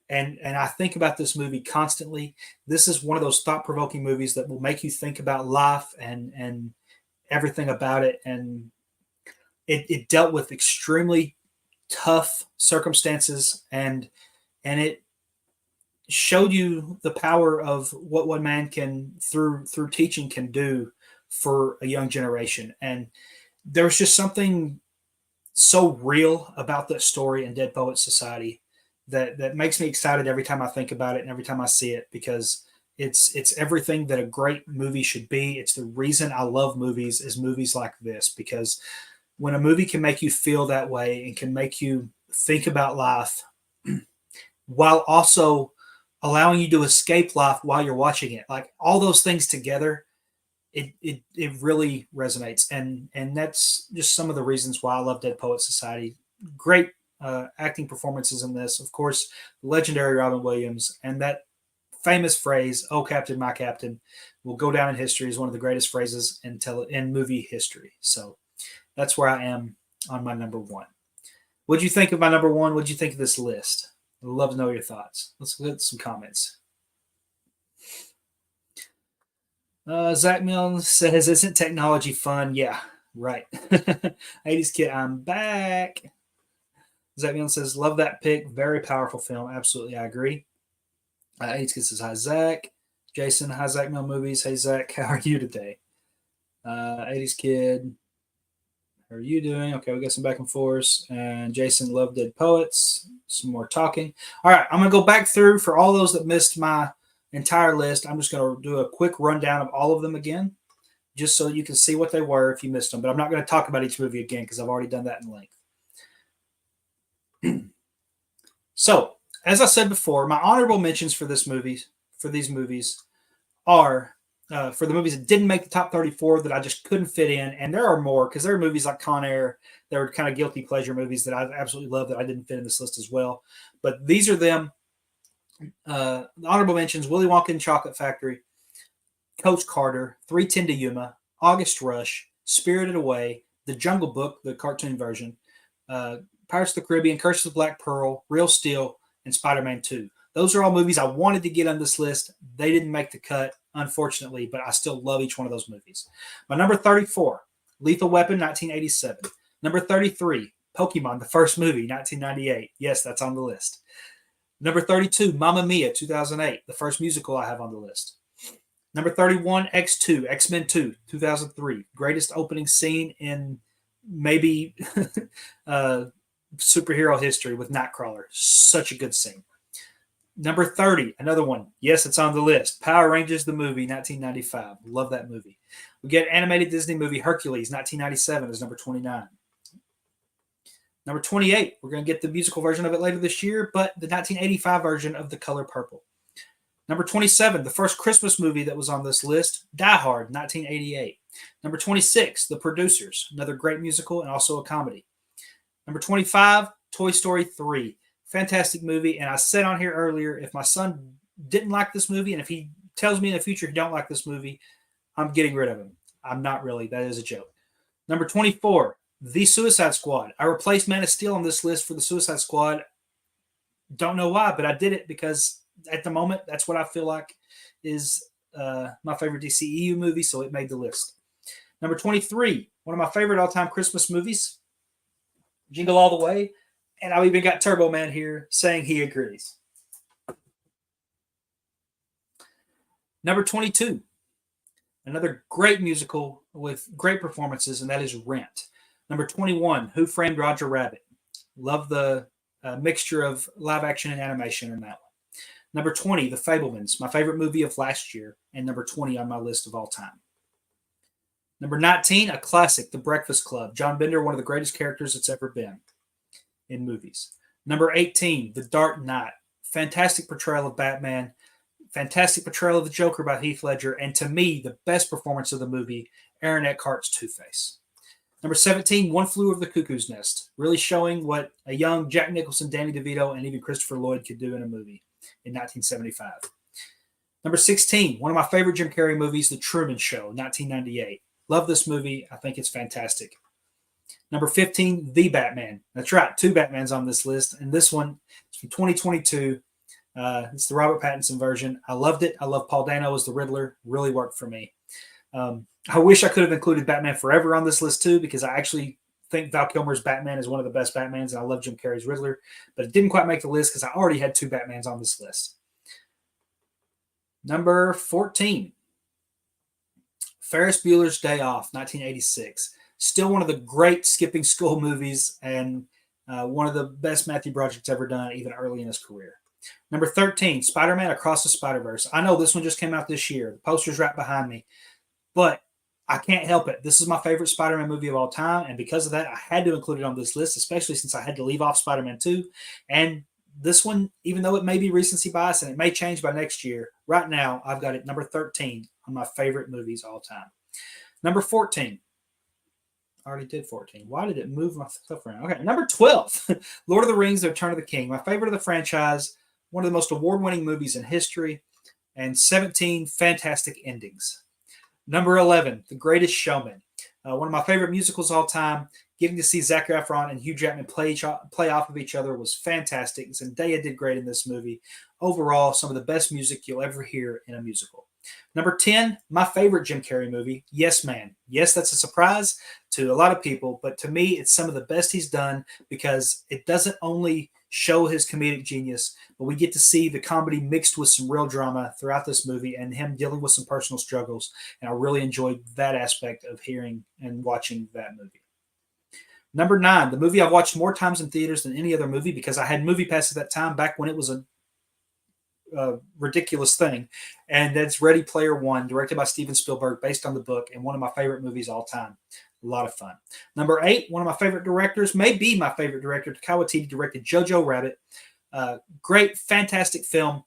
And I think about this movie constantly. This is one of those thought-provoking movies that will make you think about life and everything about it. And it dealt with extremely tough circumstances, and it showed you the power of what one man can through teaching can do for a young generation. And there's just something so real about that story in Dead Poets Society that makes me excited every time I think about it and every time I see it, because it's everything that a great movie should be. It's the reason I love movies, is movies like this, because when a movie can make you feel that way and can make you think about life while also allowing you to escape life while you're watching it, like all those things together, it really resonates. And that's just some of the reasons why I love Dead Poets Society. Great acting performances in this, of course, legendary Robin Williams, and that famous phrase, "Oh Captain, my Captain," will go down in history as one of the greatest phrases in movie history. So that's where I am on my number one. What'd you think of my number one? What'd you think of this list? I'd love to know your thoughts. Let's get some comments. Zack Mill says, "Isn't technology fun?" Yeah, right. 80s kid, I'm back. Zack Mill says, "Love that pick. Very powerful film." Absolutely, I agree. 80s kid says, "Hi, Zach." Jason, "Hi, Zack Mill Movies." Hey, Zach, how are you today? 80s kid, "How are you doing?" Okay, we got some back and forth. And Jason, "Love Dead Poets." Some more talking. All right, I'm going to go back through for all those that missed my entire list. I'm just going to do a quick rundown of all of them again, just so you can see what they were if you missed them. But I'm not going to talk about each movie again because I've already done that in length. So, as I said before, my honorable mentions for these movies are for the movies that didn't make the top 34 that I just couldn't fit in. And there are more, because there are movies like Con Air that were kind of guilty pleasure movies that I absolutely love that I didn't fit in this list as well. But these are them. The honorable mentions: Willy Wonka and Chocolate Factory, Coach Carter, 3:10 to Yuma, August Rush, Spirited Away, The Jungle Book, the cartoon version, Pirates of the Caribbean, Curse of the Black Pearl, Real Steel, and Spider-Man 2. Those are all movies I wanted to get on this list. They didn't make the cut, unfortunately, but I still love each one of those movies. My number 34, Lethal Weapon, 1987. Number 33, Pokemon, the first movie, 1998. Yes, that's on the list. Number 32, Mamma Mia, 2008, the first musical I have on the list. Number 31, X2, X-Men 2, 2003. Greatest opening scene in maybe superhero history with Nightcrawler. Such a good scene. Number 30, another one. Yes, it's on the list. Power Rangers, the movie, 1995. Love that movie. We get animated Disney movie Hercules, 1997 is number 29. Number 28, we're going to get the musical version of it later this year, but the 1985 version of The Color Purple. Number 27, the first Christmas movie that was on this list, Die Hard, 1988. Number 26, The Producers, another great musical and also a comedy. Number 25, Toy Story 3. Fantastic movie. And I said on here earlier, if my son didn't like this movie, and if he tells me in the future he don't like this movie, I'm getting rid of him. I'm not really. That is a joke. Number 24, The Suicide Squad. I replaced Man of Steel on this list for The Suicide Squad. Don't know why, but I did it because at the moment, that's what I feel like is my favorite DCEU movie, so it made the list. Number 23, one of my favorite all-time Christmas movies, Jingle All the Way. And I've even got Turbo Man here saying he agrees. Number 22, another great musical with great performances, and that is Rent. Number 21, Who Framed Roger Rabbit. Love the mixture of live action and animation in that one. Number 20, The Fabelmans, my favorite movie of last year, and number 20 on my list of all time. Number 19, a classic, The Breakfast Club. John Bender, one of the greatest characters that's ever been in movies. Number 18, The Dark Knight. Fantastic portrayal of Batman. Fantastic portrayal of the Joker by Heath Ledger. And to me, the best performance of the movie, Aaron Eckhart's Two-Face. Number 17, One Flew Over the Cuckoo's Nest. Really showing what a young Jack Nicholson, Danny DeVito, and even Christopher Lloyd could do in a movie in 1975. Number 16, one of my favorite Jim Carrey movies, The Truman Show, 1998. Love this movie. I think it's fantastic. Number 15, The Batman. That's right, two Batmans on this list. And this one is from 2022. It's the Robert Pattinson version. I loved it. I love Paul Dano as the Riddler. Really worked for me. I wish I could have included Batman Forever on this list too, because I actually think Val Kilmer's Batman is one of the best Batmans, and I love Jim Carrey's Riddler. But it didn't quite make the list because I already had two Batmans on this list. Number 14, Ferris Bueller's Day Off, 1986. Still one of the great skipping school movies and one of the best Matthew Broderick's ever done, even early in his career. Number 13, Spider-Man Across the Spider-Verse. I know this one just came out this year. The poster's right behind me. But I can't help it. This is my favorite Spider-Man movie of all time. And because of that, I had to include it on this list, especially since I had to leave off Spider-Man 2. And this one, even though it may be recency bias and it may change by next year, right now I've got it number 13 on my favorite movies all time. Number 14. I already did 14. Why did it move my stuff around? Okay, number 12. Lord of the Rings, The Return of the King. My favorite of the franchise. One of the most award-winning movies in history. And 17 fantastic endings. Number 11, The Greatest Showman. One of my favorite musicals all time. Getting to see Zac Efron and Hugh Jackman play off of each other was fantastic. Zendaya did great in this movie. Overall, some of the best music you'll ever hear in a musical. Number 10, my favorite Jim Carrey movie, Yes Man. Yes, that's a surprise to a lot of people, but to me, it's some of the best he's done because it doesn't only show his comedic genius, but we get to see the comedy mixed with some real drama throughout this movie and him dealing with some personal struggles. And I really enjoyed that aspect of hearing and watching that movie. Number 9, the movie I've watched more times in theaters than any other movie because I had Movie Pass at that time back when it was a ridiculous thing. And that's Ready Player One, directed by Steven Spielberg, based on the book, and one of my favorite movies all time. A lot of fun. Number 8, one of my favorite directors, maybe my favorite director, Taika Waititi directed Jojo Rabbit. Great, fantastic film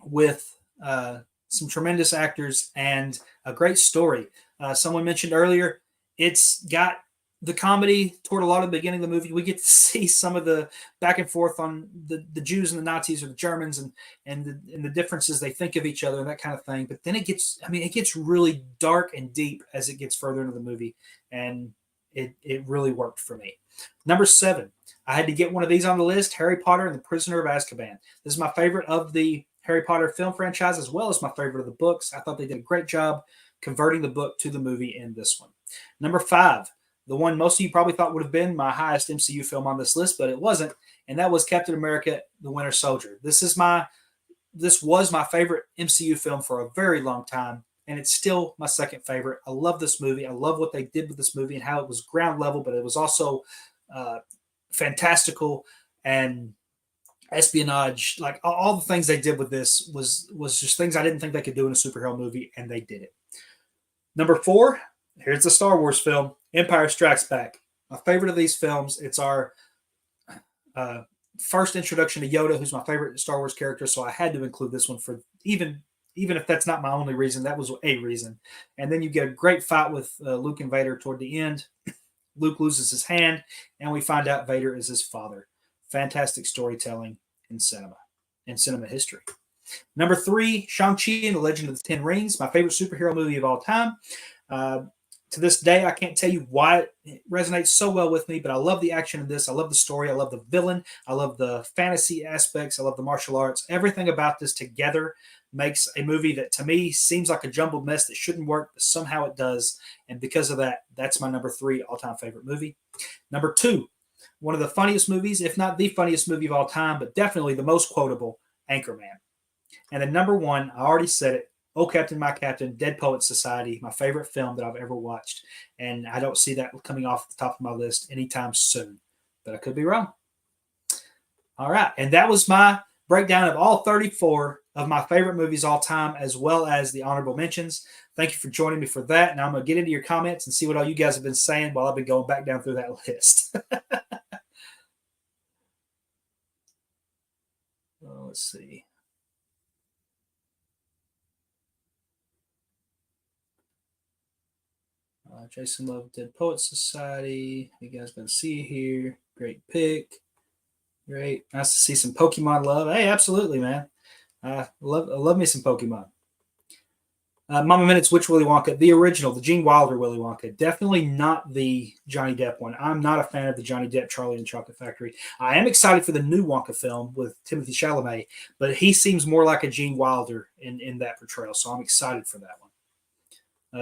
with some tremendous actors and a great story. Someone mentioned earlier, it's got the comedy toward a lot of the beginning of the movie. We get to see some of the back and forth on the Jews and the Nazis or the Germans and the differences they think of each other and that kind of thing. But then it gets really dark and deep as it gets further into the movie. And it really worked for me. Number 7, I had to get one of these on the list, Harry Potter and the Prisoner of Azkaban. This is my favorite of the Harry Potter film franchise as well as my favorite of the books. I thought they did a great job converting the book to the movie in this one. Number 5, the one most of you probably thought would have been my highest MCU film on this list, but it wasn't, and that was Captain America: The Winter Soldier. This was my favorite MCU film for a very long time, and it's still my second favorite. I love this movie. I love what they did with this movie and how it was ground level, but it was also fantastical and espionage. Like all the things they did with this was just things I didn't think they could do in a superhero movie, and they did it. Number 4, here's the Star Wars film, Empire Strikes Back. My favorite of these films. It's our first introduction to Yoda, who's my favorite Star Wars character, so I had to include this one for even if that's not my only reason, that was a reason. And then you get a great fight with Luke and Vader toward the end. Luke loses his hand, and we find out Vader is his father. Fantastic storytelling in cinema history. Number 3, Shang-Chi and the Legend of the Ten Rings, my favorite superhero movie of all time. To this day, I can't tell you why it resonates so well with me, but I love the action in this. I love the story. I love the villain. I love the fantasy aspects. I love the martial arts. Everything about this together makes a movie that to me seems like a jumbled mess that shouldn't work, but somehow it does. And because of that, that's my number 3 all-time favorite movie. Number 2, one of the funniest movies, if not the funniest movie of all time, but definitely the most quotable, Anchorman. And then number 1, I already said it, Oh Captain, My Captain, Dead Poets Society, my favorite film that I've ever watched. And I don't see that coming off the top of my list anytime soon, but I could be wrong. All right. And that was my breakdown of all 34 of my favorite movies all time, as well as the honorable mentions. Thank you for joining me for that. Now I'm going to get into your comments and see what all you guys have been saying while I've been going back down through that list. Let's see. Jason Love, Dead Poets Society. You guys going to see here. Great pick. Great. Nice to see some Pokemon love. Hey, absolutely, man. I love me some Pokemon. Mama Minutes, which Willy Wonka? The original, the Gene Wilder Willy Wonka. Definitely not the Johnny Depp one. I'm not a fan of the Johnny Depp Charlie and the Chocolate Factory. I am excited for the new Wonka film with Timothée Chalamet, but he seems more like a Gene Wilder in that portrayal, so I'm excited for that one.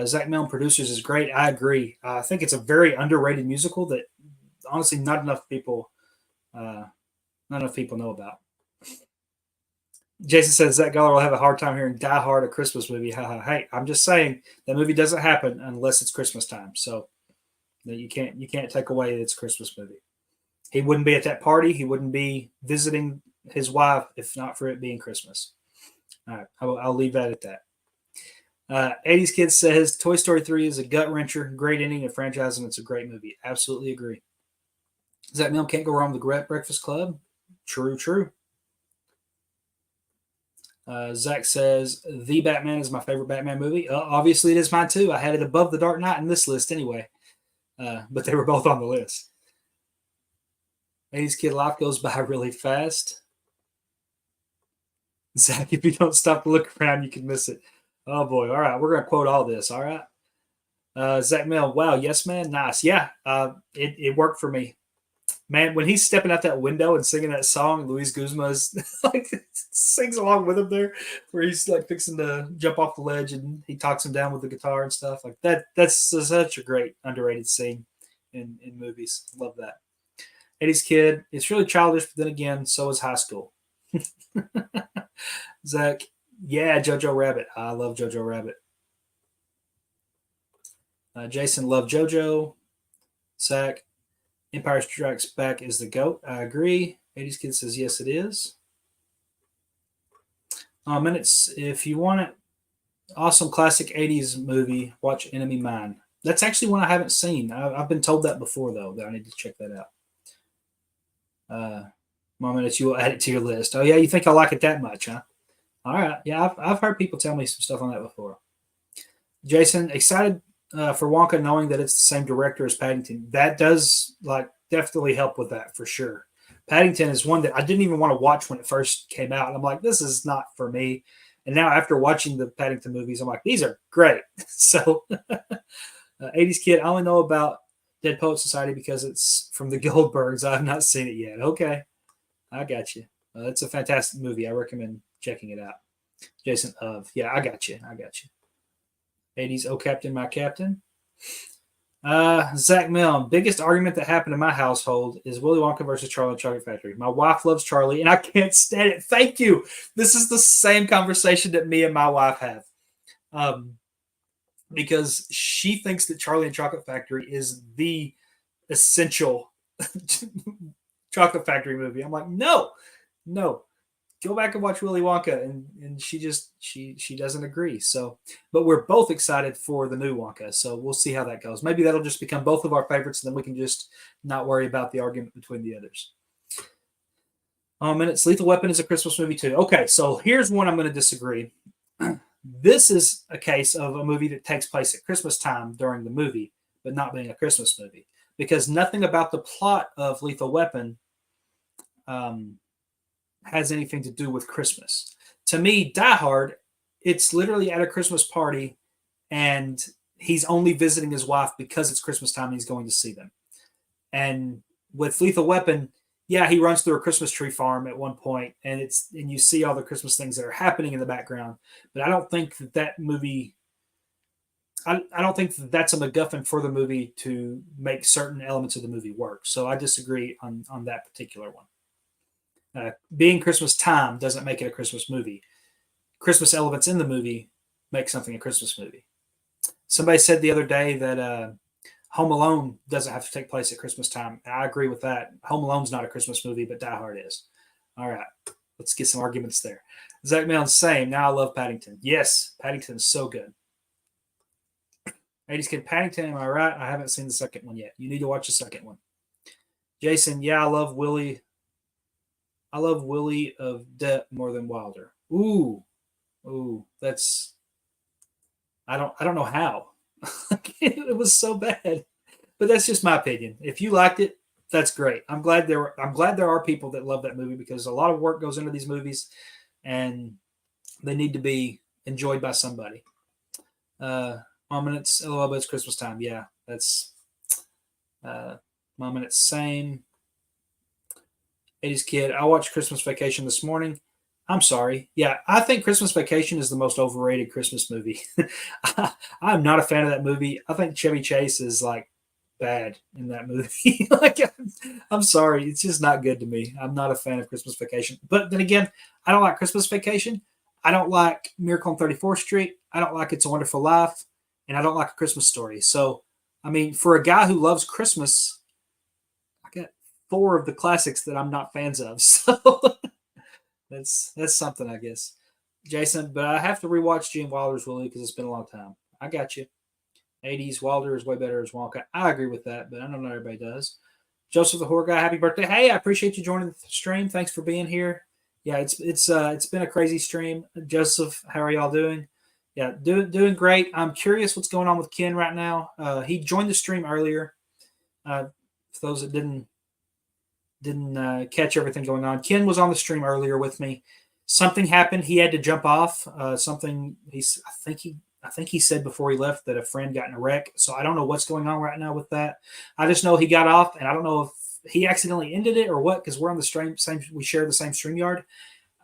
Zack Mill Producers is great. I agree. I think it's a very underrated musical that honestly not enough people know about. Jason says Zach Geller will have a hard time hearing Die Hard, a Christmas movie. Hey, I'm just saying that movie doesn't happen unless it's Christmas time. So you can't take away it's a Christmas movie. He wouldn't be at that party. He wouldn't be visiting his wife if not for it being Christmas. All right, I'll leave that at that. 80s Kid says Toy Story 3 is a gut wrencher, great ending of franchise, and it's a great movie. Absolutely agree. Zack Mill can't go wrong with the Breakfast Club. True. Zach says The Batman is my favorite Batman movie. Obviously, it is mine too. I had it above The Dark Knight in this list anyway, but they were both on the list. 80s Kid, life goes by really fast. Zach, if you don't stop to look around, you can miss it. Oh boy! All right, we're gonna quote all this. All right. Zack Mill, wow, yes, man, nice. Yeah, it worked for me. Man, when he's stepping out that window and singing that song, Luis Guzman's like sings along with him there, where he's like fixing to jump off the ledge and he talks him down with the guitar and stuff like that. That's such a great underrated scene in movies. Love that. 80s Kid, it's really childish, but then again, so is high school. Zach, yeah, Jojo Rabbit. I love Jojo Rabbit. Jason loved Jojo. Zach, Empire Strikes Back is the GOAT. I agree. 80s Kid says, yes, it is. Minutes, if you want it, awesome classic 80s movie, watch Enemy Mine. That's actually one I haven't seen. I've been told that before, though, that I need to check that out. Minutes, you will add it to your list. Oh, yeah, you think I like it that much, huh? All right. Yeah, I've heard people tell me some stuff on that before. Jason, excited for Wonka, knowing that it's the same director as Paddington. That does definitely help with that for sure. Paddington is one that I didn't even want to watch when it first came out. And I'm like, this is not for me. And now after watching the Paddington movies, I'm like, these are great. So 80s Kid, I only know about Dead Poet Society because it's from the Goldbergs. I have not seen it yet. Okay. I got you. It's a fantastic movie. I recommend checking it out. Jason yeah, I got you. 80s, oh Captain, my Captain. Zack Mill, biggest argument that happened in my household is Willy Wonka versus Charlie and the Chocolate Factory. My wife loves Charlie, and I can't stand it. Thank you. This is the same conversation that me and my wife have. Because she thinks that Charlie and Chocolate Factory is the essential Chocolate Factory movie. I'm like, no. Go back and watch Willy Wonka, and she doesn't agree. So, but we're both excited for the new Wonka, so we'll see how that goes. Maybe that'll just become both of our favorites, and then we can just not worry about the argument between the others. Minutes, Lethal Weapon is a Christmas movie too. Okay, so here's one I'm going to disagree. This is a case of a movie that takes place at Christmas time during the movie, but not being a Christmas movie, because nothing about the plot of Lethal Weapon has anything to do with Christmas. To me, Die Hard, it's literally at a Christmas party, and he's only visiting his wife because it's Christmas time and he's going to see them. And with Lethal Weapon, yeah, he runs through a Christmas tree farm at one point, and you see all the Christmas things that are happening in the background. But I don't think that movie. I don't think that's a MacGuffin for the movie to make certain elements of the movie work. So I disagree on that particular one. Being Christmas time doesn't make it a Christmas movie. Christmas elements in the movie make something a Christmas movie. Somebody said the other day that Home Alone doesn't have to take place at Christmas time. I agree with that. Home Alone's not a Christmas movie, but Die Hard is. All right, let's get some arguments there. Zack Mill, same. Now I love Paddington. Yes, Paddington is so good. 80s Kid, Paddington, am I right? I haven't seen the second one yet. You need to watch the second one. Jason, yeah, I love Willie. I love Willie of Depp more than Wilder. Ooh, that's. I don't know how. It was so bad, but that's just my opinion. If you liked it, that's great. I'm glad there are people that love that movie, because a lot of work goes into these movies, and they need to be enjoyed by somebody. Mom and it's LOL, but it's Christmas time. Yeah, that's Mom and it's same. 80s Kid, I watched Christmas Vacation this morning. I'm sorry. Yeah, I think Christmas Vacation is the most overrated Christmas movie. I'm not a fan of that movie. I think Chevy Chase is like bad in that movie. Like, I'm sorry, it's just not good to me. I'm not a fan of Christmas Vacation. But then again, I don't like Christmas Vacation. I don't like Miracle on 34th Street. I don't like It's a Wonderful Life, and I don't like A Christmas Story. So, I mean, for a guy who loves Christmas, I got 4 of the classics that I'm not fans of. So that's something, I guess. Jason, but I have to rewatch Gene Wilder's Willie because it's been a long time. I got you. 80s Wilder is way better as Wonka. I agree with that, but I don't know everybody does. Joseph the Horror Guy, happy birthday! Hey, I appreciate you joining the stream. Thanks for being here. Yeah, it's been a crazy stream. Joseph, how are y'all doing? Yeah, doing great. I'm curious what's going on with Ken right now. He joined the stream earlier. For those that didn't catch everything going on, Ken was on the stream earlier with me. Something happened. He had to jump off. I think he said before he left that a friend got in a wreck. So I don't know what's going on right now with that. I just know he got off, and I don't know if he accidentally ended it or what, because we're on the stream. We share the same StreamYard.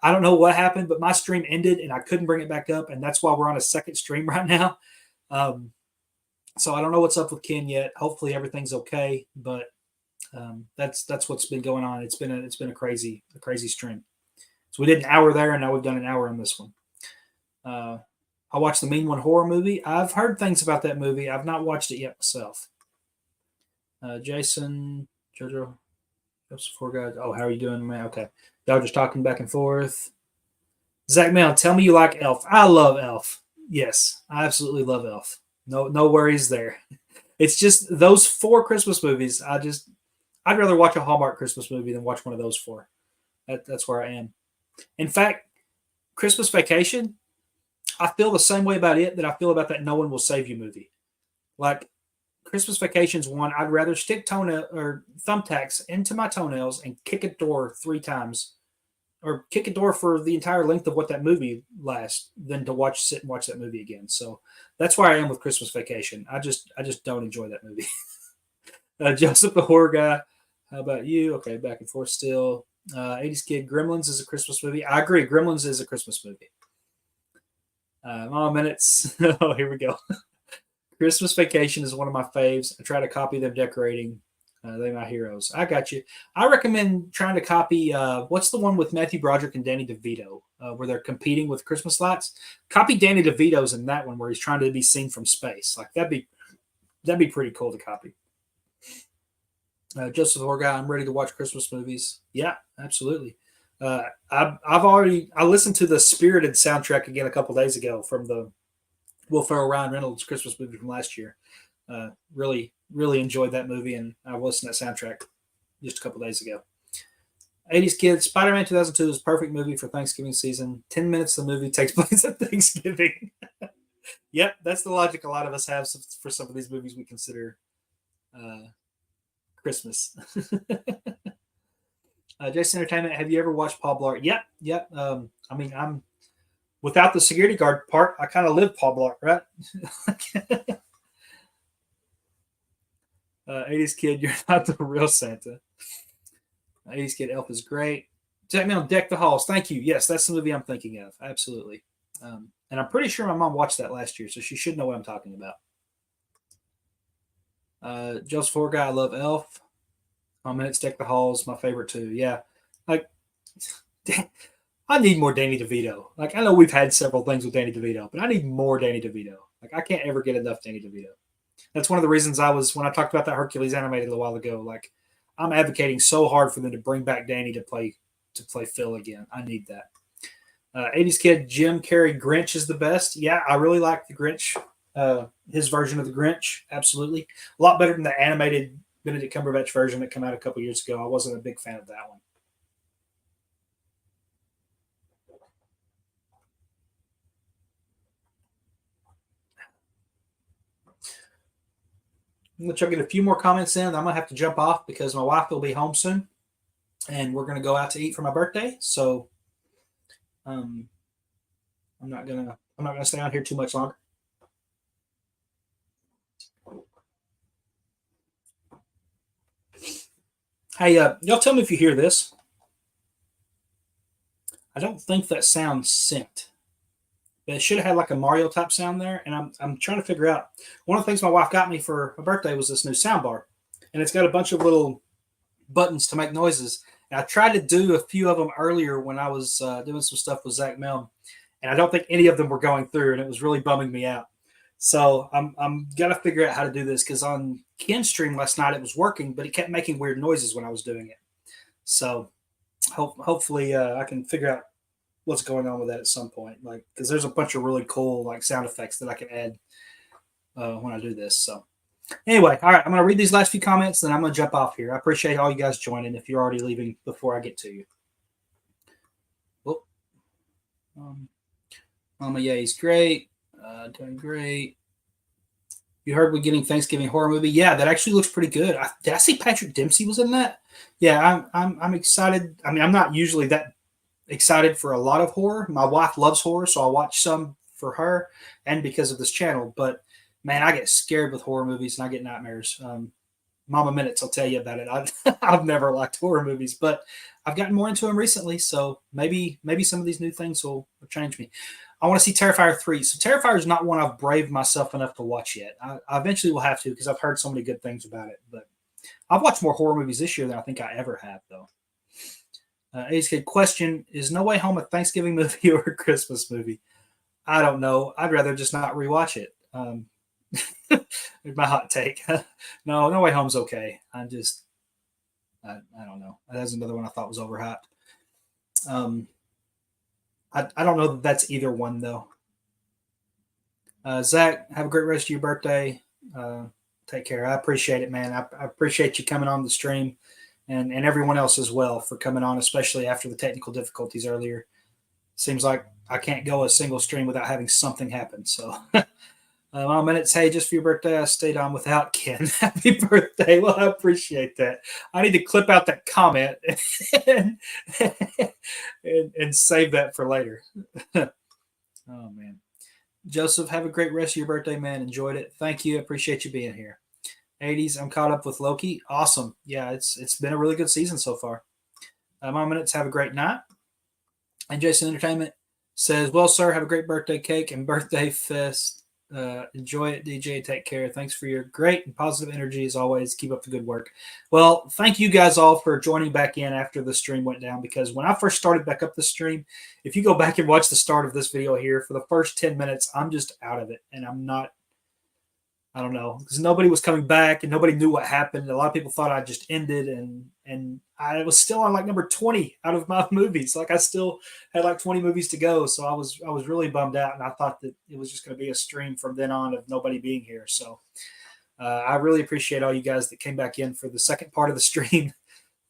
I don't know what happened, but my stream ended, and I couldn't bring it back up, and that's why we're on a second stream right now. So I don't know what's up with Ken yet. Hopefully everything's okay, but that's what's been going on. It's been a crazy stream. So we did an hour there, and now we've done an hour on this one. I watched the Mean One horror movie. I've heard things about that movie. I've not watched it yet myself. Jason, Jojo, Joseph, 4 guys. Oh, how are you doing, man? Okay. Y'all just talking back and forth. Zack Mill, tell me you like Elf. I love Elf. Yes, I absolutely love Elf. No worries there. It's just those 4 Christmas movies. I'd rather watch a Hallmark Christmas movie than watch one of those 4. That's where I am. In fact, Christmas Vacation, I feel the same way about it that I feel about that No One Will Save You movie. Like, Christmas Vacation's one, I'd rather stick toenail or thumbtacks into my toenails and kick a door 3 times, or kick a door for the entire length of what that movie lasts, than to sit and watch that movie again. So that's where I am with Christmas Vacation. I just don't enjoy that movie. Joseph the Horror Guy, how about you? Okay, back and forth still. 80s Kid, Gremlins is a Christmas movie. I agree, Gremlins is a Christmas movie. Mama Minutes. Oh, here we go. Christmas Vacation is one of my faves. I try to copy them decorating. They're my heroes. I got you. I recommend trying to copy, what's the one with Matthew Broderick and Danny DeVito, where they're competing with Christmas lights? Copy Danny DeVito's in that one where he's trying to be seen from space. Like, that'd be pretty cool to copy. Joseph Horguy, I'm ready to watch Christmas movies. Yeah, absolutely. I listened to the Spirited soundtrack again a couple days ago from the Will Ferrell, Ryan Reynolds Christmas movie from last year. Really enjoyed that movie, and I listened to that soundtrack just a couple days ago. 80s Kids, Spider-Man 2002 is a perfect movie for Thanksgiving season. 10 minutes of the movie takes place at Thanksgiving. Yep, that's the logic a lot of us have for some of these movies we consider Christmas. Jason Entertainment, have you ever watched Paul Blart? Yep. I mean, I'm without the security guard part, I kind of live Paul Blart, right? 80s Kid, you're not the real Santa. 80s Kid, Elf is great. Jack Mill, Deck the Halls. Thank you. Yes, that's the movie I'm thinking of. Absolutely. And I'm pretty sure my mom watched that last year, so she should know what I'm talking about. Joseph Horguy, I love Elf. Minutes Deck the Halls, my favorite too. Yeah. Like, I need more Danny DeVito. Like, I know we've had several things with Danny DeVito, but I need more Danny DeVito. Like, I can't ever get enough Danny DeVito. That's one of the reasons when I talked about that Hercules animated a while ago, like, I'm advocating so hard for them to bring back Danny to play Phil again. I need that. 80s Kid, Jim Carrey Grinch is the best. Yeah, I really like the Grinch. His version of the Grinch, absolutely. A lot better than the animated Benedict Cumberbatch version that came out a couple years ago. I wasn't a big fan of that one. I'm going to try to get a few more comments in. I'm going to have to jump off because my wife will be home soon, and we're going to go out to eat for my birthday. So, I'm not gonna stay on here too much longer. Hey, y'all tell me if you hear this. I don't think that sound's synced, but it should have had like a Mario type sound there. And I'm trying to figure out, one of the things my wife got me for a birthday was this new sound bar, and it's got a bunch of little buttons to make noises. And I tried to do a few of them earlier when I was doing some stuff with Zack Mill, and I don't think any of them were going through, and it was really bumming me out. So I'm gonna figure out how to do this, because on Ken's stream last night it was working, but it kept making weird noises when I was doing it. So hopefully I can figure out what's going on with that at some point, like, because there's a bunch of really cool like sound effects that I can add when I do this. So anyway, all right, I'm going to read these last few comments, then I'm going to jump off here. I appreciate all you guys joining if you're already leaving before I get to you. Whoop. Mama Ye's great. Doing great. You heard we're getting Thanksgiving horror movie? Yeah, that actually looks pretty good. Did I see Patrick Dempsey was in that? Yeah, I'm excited. I mean, I'm not usually that excited for a lot of horror. My wife loves horror, so I'll watch some for her and because of this channel. But man, I get scared with horror movies and I get nightmares. Mama Minutes, I'll tell you about it. I've never liked horror movies, but I've gotten more into them recently. So maybe some of these new things will change me. I want to see Terrifier 3. So Terrifier is not one I've braved myself enough to watch yet. I eventually will have to, because I've heard so many good things about it. But I've watched more horror movies this year than I think I ever have, though. Ace Kid question, is No Way Home a Thanksgiving movie or a Christmas movie? I don't know. I'd rather just not rewatch it. My hot take. No Way Home's okay. I don't know. That's another one I thought was overhyped. I don't know that that's either one, though. Zach, have a great rest of your birthday. Take care. I appreciate it, man. I appreciate you coming on the stream, and everyone else as well for coming on, especially after the technical difficulties earlier. Seems like I can't go a single stream without having something happen. So, Mom Minutes, hey, just for your birthday, I stayed on without Ken. Happy birthday. Well, I appreciate that. I need to clip out that comment and save that for later. Oh, man. Joseph, have a great rest of your birthday, man. Enjoyed it. Thank you. Appreciate you being here. 80s, I'm caught up with Loki. Awesome. Yeah, it's been a really good season so far. Mom Minutes, have a great night. And Jason Entertainment says, well, sir, have a great birthday cake and birthday fest. Enjoy it, DJ. Take care. Thanks for your great and positive energy as always. Keep up the good work. Well, thank you guys all for joining back in after the stream went down, because when I first started back up the stream, if you go back and watch the start of this video here, for the first 10 minutes, I'm just out of it. And I don't know, because nobody was coming back and nobody knew what happened. A lot of people thought I just ended, and I was still on like number 20 out of my movies. Like I still had like 20 movies to go. So I was really bummed out, and I thought that it was just going to be a stream from then on of nobody being here. So I really appreciate all you guys that came back in for the second part of the stream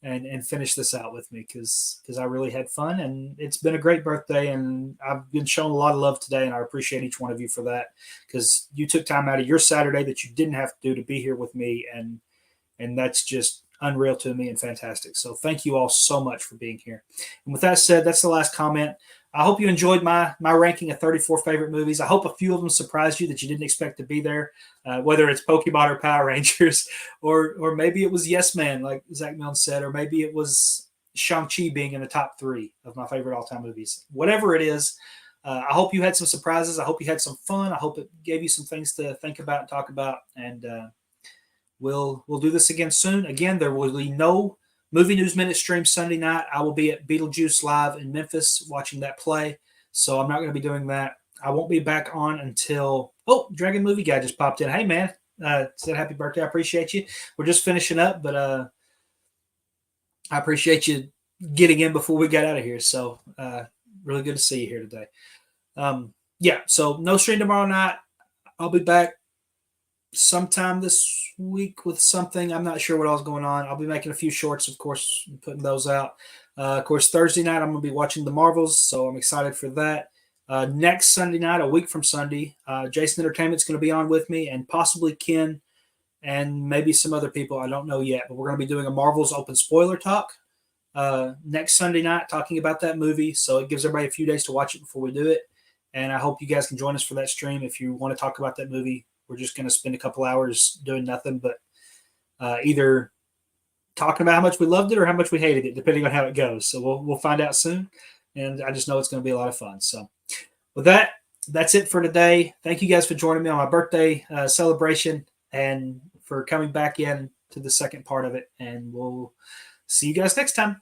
and finish this out with me, because I really had fun, and it's been a great birthday, and I've been shown a lot of love today, and I appreciate each one of you for that, because you took time out of your Saturday that you didn't have to do to be here with me, and that's just unreal to me and fantastic. So thank you all so much for being here. And with that said, that's the last comment. I hope you enjoyed my ranking of 34 favorite movies. I hope a few of them surprised you that you didn't expect to be there, whether it's Pokemon or Power Rangers, or maybe it was Yes Man, like Zack Mill said, or maybe it was ShangChi being in the top 3 of my favorite all-time movies. Whatever it is, I hope you had some surprises. I hope you had some fun. I hope it gave you some things to think about and talk about. And we'll do this again soon. Again, there will be no Movie News Minute stream Sunday night. I will be at Beetlejuice Live in Memphis watching that play, so I'm not going to be doing that. I won't be back on until Dragon Movie Guy just popped in. Hey, man, said happy birthday. I appreciate you. We're just finishing up, but I appreciate you getting in before we got out of here. So really good to see you here today. Yeah, so no stream tomorrow night. I'll be back sometime this week with something. I'm not sure what all's going on. I'll be making a few shorts, of course, putting those out. Of course, Thursday night, I'm going to be watching The Marvels, so I'm excited for that. Next Sunday night, a week from Sunday, Jason Entertainment's going to be on with me, and possibly Ken and maybe some other people. I don't know yet, but we're going to be doing a Marvels open spoiler talk next Sunday night, talking about that movie. So it gives everybody a few days to watch it before we do it. And I hope you guys can join us for that stream if you want to talk about that movie. We're just going to spend a couple hours doing nothing but either talking about how much we loved it or how much we hated it, depending on how it goes. So we'll find out soon. And I just know it's going to be a lot of fun. So with that, So that's it for today. Thank you guys for joining me on my birthday celebration and for coming back in to the second part of it. And we'll see you guys next time.